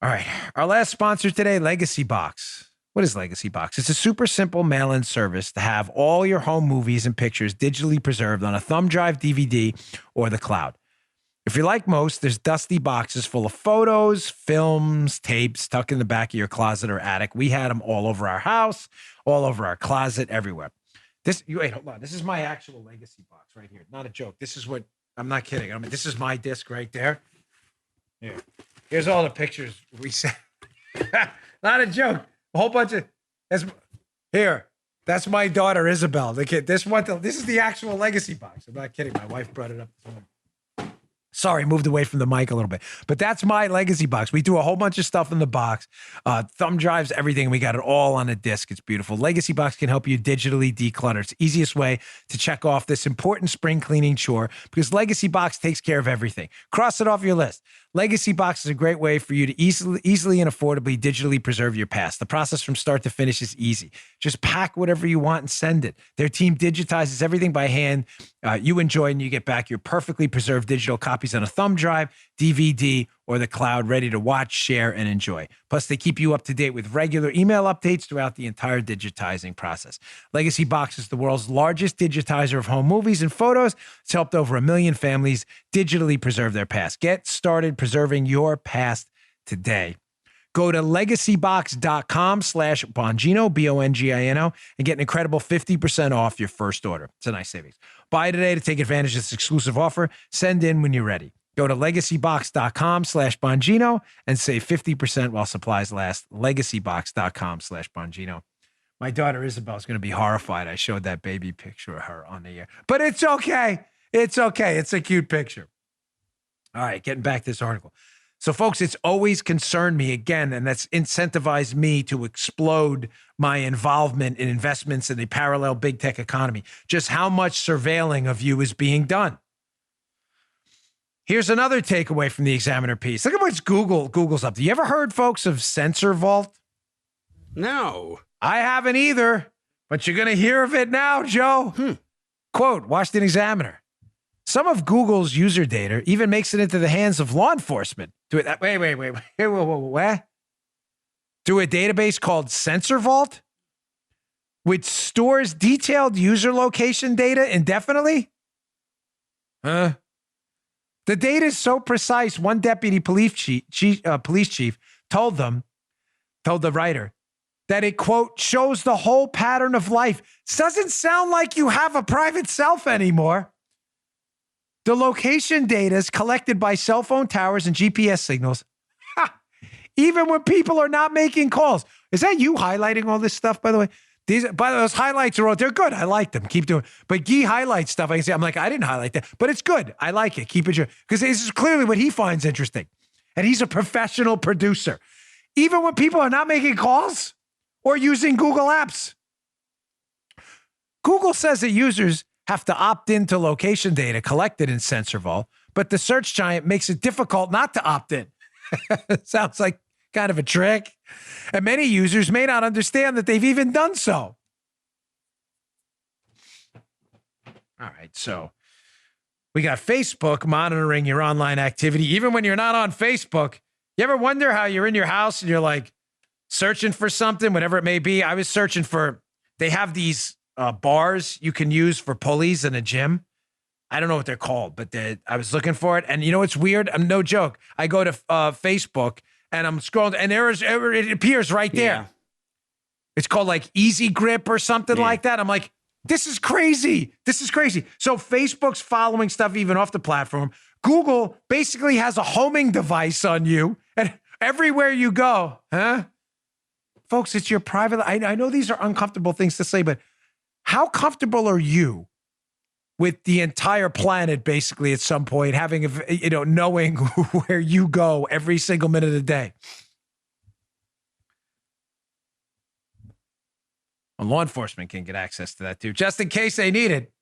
All right. Our last sponsor today, Legacy Box. What is Legacy Box? It's a super simple mail-in service to have all your home movies and pictures digitally preserved on a thumb drive, DVD, or the cloud. If you're like most, there's dusty boxes full of photos, films, tapes tucked in the back of your closet or attic. We had them all over our house, all over our closet, everywhere. Wait, hold on. This is my actual Legacy Box right here. Not a joke. This is what, I'm not kidding. I mean, this is my disc right there. Here. Here's all the pictures we sent. Not a joke. A whole bunch of, that's my daughter, Isabel. The kid, this is the actual Legacy Box. I'm not kidding. My wife brought it up this morning. Sorry, moved away from the mic a little bit. But that's my Legacy Box. We threw a whole bunch of stuff in the box. Thumb drives, everything. We got it all on a disc. It's beautiful. Legacy Box can help you digitally declutter. It's the easiest way to check off this important spring cleaning chore because Legacy Box takes care of everything. Cross it off your list. Legacy Box is a great way for you to easily and affordably digitally preserve your past. The process from start to finish is easy. Just pack whatever you want and send it. Their team digitizes everything by hand. You enjoy and you get back your perfectly preserved digital copies on a thumb drive, DVD, or the cloud, ready to watch, share, and enjoy. Plus, they keep you up to date with regular email updates throughout the entire digitizing process. Legacy Box is the world's largest digitizer of home movies and photos. It's helped over 1 million families digitally preserve their past. Get started preserving your past today. Go to legacybox.com/Bongino, Bongino, and get an incredible 50% off your first order. It's a nice savings. Buy today to take advantage of this exclusive offer. Send in when you're ready. Go to legacybox.com/Bongino and save 50% while supplies last. Legacybox.com/Bongino. My daughter Isabel's going to be horrified. I showed that baby picture of her on the air, but it's okay. It's okay. It's a cute picture. All right, getting back to this article. So, folks, it's always concerned me again, and that's incentivized me to explode my involvement in investments in the parallel big tech economy, just how much surveilling of you is being done. Here's another takeaway from the Examiner piece. Look at what's Google's up to. You ever heard, folks, of Censor Vault? No. I haven't either, but you're going to hear of it now, Joe. Quote, Washington Examiner. Some of Google's user data even makes it into the hands of law enforcement. Wait. What? Through a database called Censor Vault, which stores detailed user location data indefinitely? The data is so precise, one deputy police chief told the writer that it, quote, shows the whole pattern of life. Doesn't sound like you have a private self anymore. The location data is collected by cell phone towers and GPS signals, even when people are not making calls. Is that you highlighting all this stuff, by the way? Those highlights are all, they're good. I like them. Keep doing it. But Guy highlights stuff. I can say, I'm like, I didn't highlight that, but it's good. I like it. Keep it, because this is clearly what he finds interesting. And he's a professional producer. Even when people are not making calls or using Google Apps. Google says that users have to opt into location data collected in Censor Vault, but the search giant makes it difficult not to opt in. Sounds like kind of a trick. And many users may not understand that they've even done so. All right, so we got Facebook monitoring your online activity, even when you're not on Facebook. You ever wonder how you're in your house and you're like searching for something, whatever it may be? I was searching for, they have these bars you can use for pulleys in a gym. I don't know what they're called, but I was looking for it. And you know what's weird? I'm no joke. I go to Facebook and I'm scrolling and it appears right there. Yeah. It's called like Easy Grip or something like that. I'm like, this is crazy. This is crazy. So Facebook's following stuff even off the platform. Google basically has a homing device on you and everywhere you go, Folks, it's your private. I know these are uncomfortable things to say, but how comfortable are you with the entire planet basically at some point having, knowing where you go every single minute of the day? Well, law enforcement can get access to that too, just in case they need it.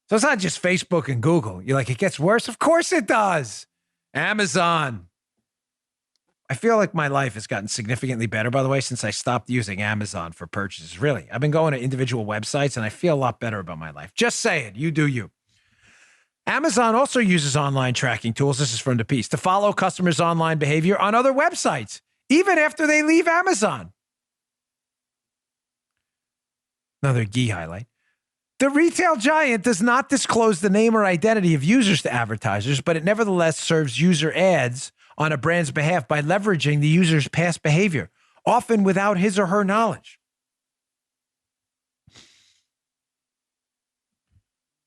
So it's not just Facebook and Google. You're like, it gets worse? Of course it does. Amazon. I feel like my life has gotten significantly better, by the way, since I stopped using Amazon for purchases. Really, I've been going to individual websites, and I feel a lot better about my life. Just say it. You do you. Amazon also uses online tracking tools, this is from the piece, to follow customers' online behavior on other websites, even after they leave Amazon. Another Guy highlight. The retail giant does not disclose the name or identity of users to advertisers, but it nevertheless serves user ads on a brand's behalf by leveraging the user's past behavior, often without his or her knowledge.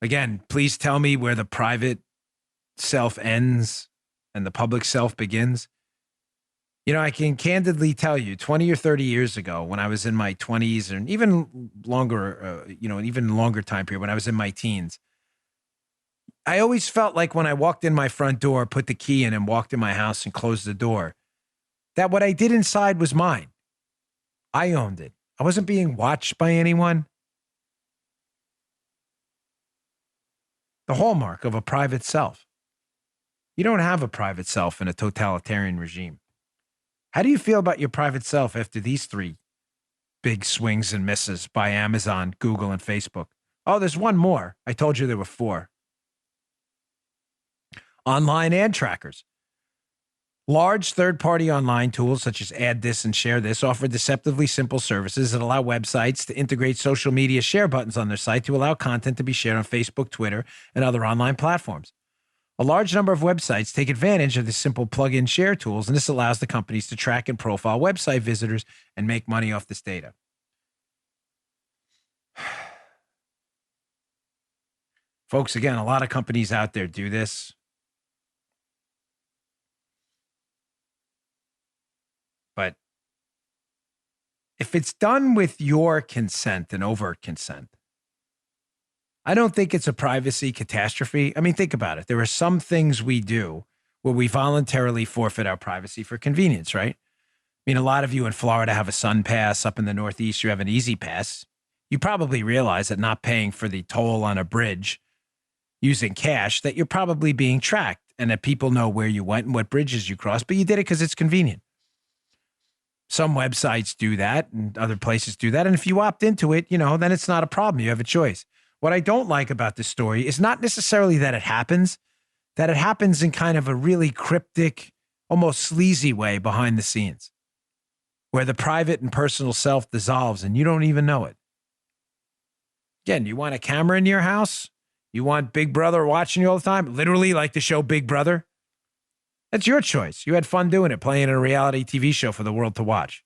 Again, please tell me where the private self ends and the public self begins. You know, I can candidly tell you 20 or 30 years ago when I was in my 20s and even longer, an even longer time period when I was in my teens, I always felt like when I walked in my front door, put the key in and walked in my house and closed the door, that what I did inside was mine. I owned it. I wasn't being watched by anyone. The hallmark of a private self. You don't have a private self in a totalitarian regime. How do you feel about your private self after these three big swings and misses by Amazon, Google, and Facebook? Oh, there's one more. I told you there were four. Online ad trackers. Large third-party online tools such as Add This and Share This offer deceptively simple services that allow websites to integrate social media share buttons on their site to allow content to be shared on Facebook, Twitter, and other online platforms. A large number of websites take advantage of the simple plug-in share tools, and this allows the companies to track and profile website visitors and make money off this data. Folks, again, a lot of companies out there do this. But if it's done with your consent and overt consent, I don't think it's a privacy catastrophe. I mean, think about it. There are some things we do where we voluntarily forfeit our privacy for convenience, right? I mean, a lot of you in Florida have a Sun Pass. Up in the Northeast, you have an Easy Pass. You probably realize that not paying for the toll on a bridge using cash, that you're probably being tracked and that people know where you went and what bridges you crossed, but you did it because it's convenient. Some websites do that and other places do that. And if you opt into it, then it's not a problem. You have a choice. What I don't like about this story is not necessarily that it happens in kind of a really cryptic, almost sleazy way behind the scenes, where the private and personal self dissolves and you don't even know it. Again, you want a camera in your house? You want Big Brother watching you all the time? Literally like the show Big Brother? That's your choice. You had fun doing it, playing in a reality TV show for the world to watch.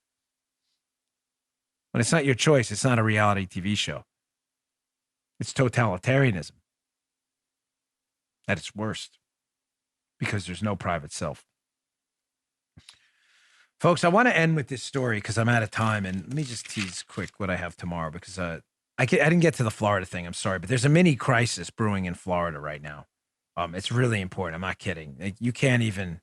When it's not your choice, it's not a reality TV show. It's totalitarianism at its worst, because there's no private self. Folks, I want to end with this story because I'm out of time, and let me just tease quick what I have tomorrow, because I didn't get to the Florida thing. I'm sorry, but there's a mini crisis brewing in Florida right now. It's really important. I'm not kidding. You can't even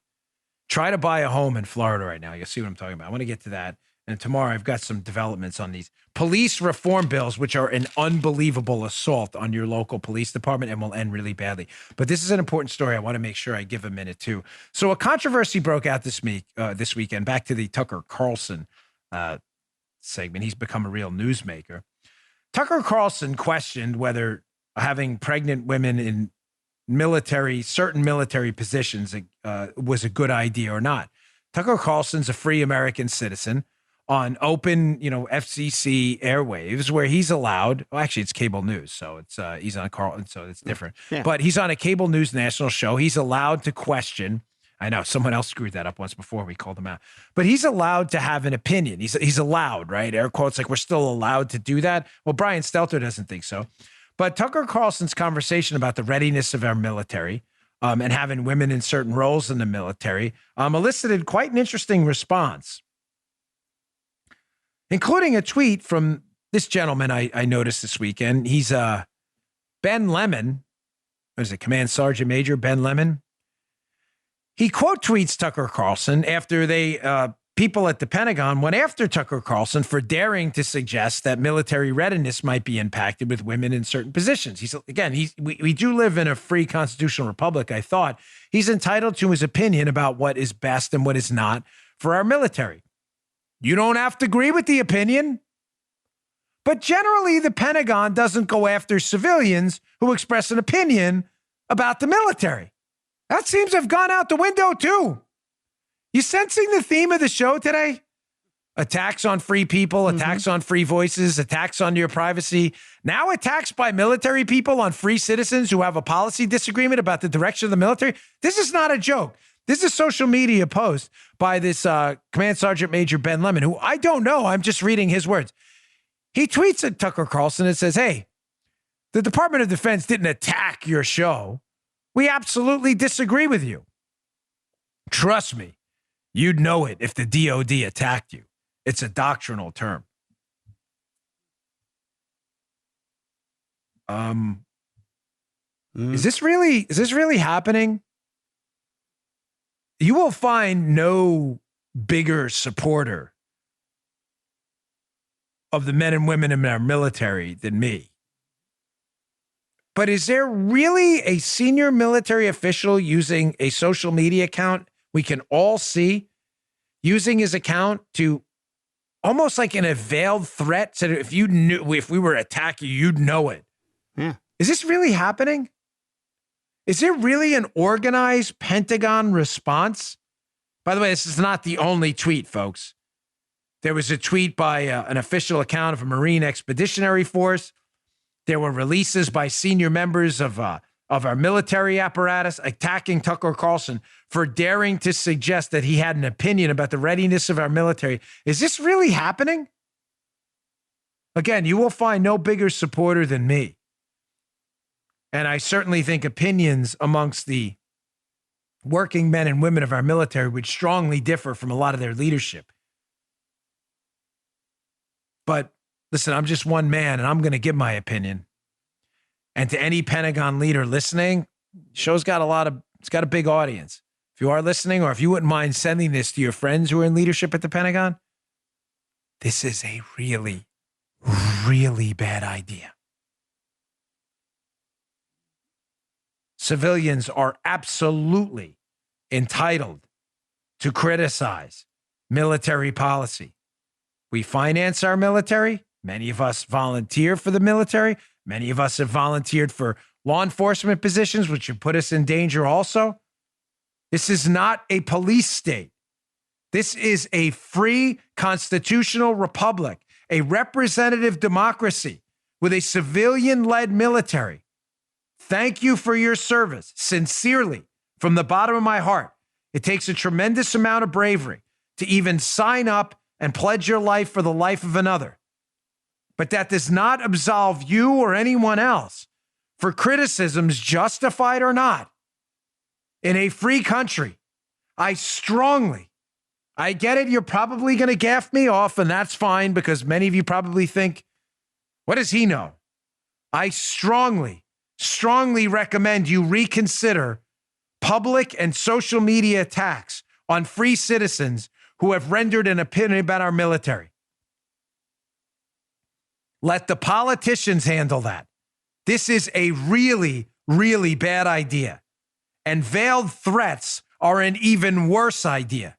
try to buy a home in Florida right now. You'll see what I'm talking about. I want to get to that. And tomorrow I've got some developments on these police reform bills, which are an unbelievable assault on your local police department and will end really badly. But this is an important story. I want to make sure I give a minute to. So a controversy broke out this weekend. Back to the Tucker Carlson segment. He's become a real newsmaker. Tucker Carlson questioned whether having pregnant women in certain military positions was a good idea or not. Tucker Carlson's a free American citizen on open, FCC airwaves, where he's allowed. Well, actually, it's cable news, so it's he's on Carlson, so it's different. Yeah. But he's on a cable news national show. He's allowed to question. I know someone else screwed that up once before. We called him out, but he's allowed to have an opinion. He's allowed, right? Air quotes, like we're still allowed to do that. Well, Brian Stelter doesn't think so. But Tucker Carlson's conversation about the readiness of our military and having women in certain roles in the military elicited quite an interesting response, including a tweet from this gentleman I noticed this weekend. He's Ben Lemon. What is it? Command Sergeant Major Ben Lemon. He quote tweets Tucker Carlson after people at the Pentagon went after Tucker Carlson for daring to suggest that military readiness might be impacted with women in certain positions. We do live in a free constitutional republic, I thought. He's entitled to his opinion about what is best and what is not for our military. You don't have to agree with the opinion. But generally, the Pentagon doesn't go after civilians who express an opinion about the military. That seems to have gone out the window, too. You sensing the theme of the show today? Attacks on free people, attacks on free voices, attacks on your privacy. Now attacks by military people on free citizens who have a policy disagreement about the direction of the military. This is not a joke. This is a social media post by this Command Sergeant Major Ben Lemon, who I don't know. I'm just reading his words. He tweets at Tucker Carlson and says, hey, the Department of Defense didn't attack your show. We absolutely disagree with you. Trust me, you'd know it if the DOD attacked you. It's a doctrinal term. Is this really happening? You will find no bigger supporter of the men and women in our military than me. But is there really a senior military official using a social media account we can all see, using his account to almost like an veiled threat, so that if we were attacking you, you'd know it? Yeah. Is this really happening? Is there really an organized Pentagon response? By the way, this is not the only tweet, folks. There was a tweet by an official account of a Marine Expeditionary Force. There were releases by senior members of of our military apparatus, attacking Tucker Carlson for daring to suggest that he had an opinion about the readiness of our military. Is this really happening? Again, you will find no bigger supporter than me. And I certainly think opinions amongst the working men and women of our military would strongly differ from a lot of their leadership. But listen, I'm just one man, and I'm going to give my opinion. And to any Pentagon leader listening, show's got it's got a big audience. If you are listening, or if you wouldn't mind sending this to your friends who are in leadership at the Pentagon, this is a really, really bad idea. Civilians are absolutely entitled to criticize military policy. We finance our military. Many of us volunteer for the military. Many of us have volunteered for law enforcement positions, which would put us in danger also. This is not a police state. This is a free constitutional republic, a representative democracy with a civilian-led military. Thank you for your service, sincerely, from the bottom of my heart. It takes a tremendous amount of bravery to even sign up and pledge your life for the life of another. But that does not absolve you or anyone else for criticisms, justified or not. In a free country, I get it, you're probably going to gaff me off, and that's fine, because many of you probably think, what does he know? I strongly recommend you reconsider public and social media attacks on free citizens who have rendered an opinion about our military. Let the politicians handle that. This is a really, really bad idea. And veiled threats are an even worse idea.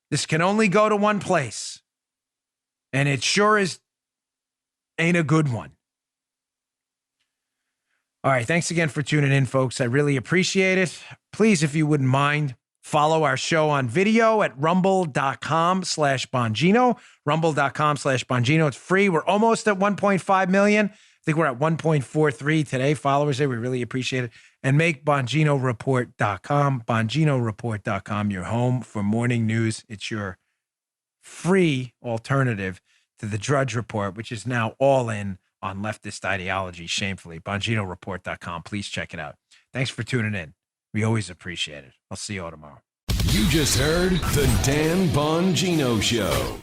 This can only go to one place. And it sure ain't a good one. All right, thanks again for tuning in, folks. I really appreciate it. Please, if you wouldn't mind, follow our show on video at rumble.com/Bongino. Rumble.com/Bongino. It's free. We're almost at 1.5 million. I think we're at 1.43 today. Followers there. We really appreciate it. And make BonginoReport.com. BonginoReport.com, your home for morning news. It's your free alternative to the Drudge Report, which is now all in on leftist ideology, shamefully. BonginoReport.com. Please check it out. Thanks for tuning in. We always appreciate it. I'll see you all tomorrow. You just heard The Dan Bongino Show.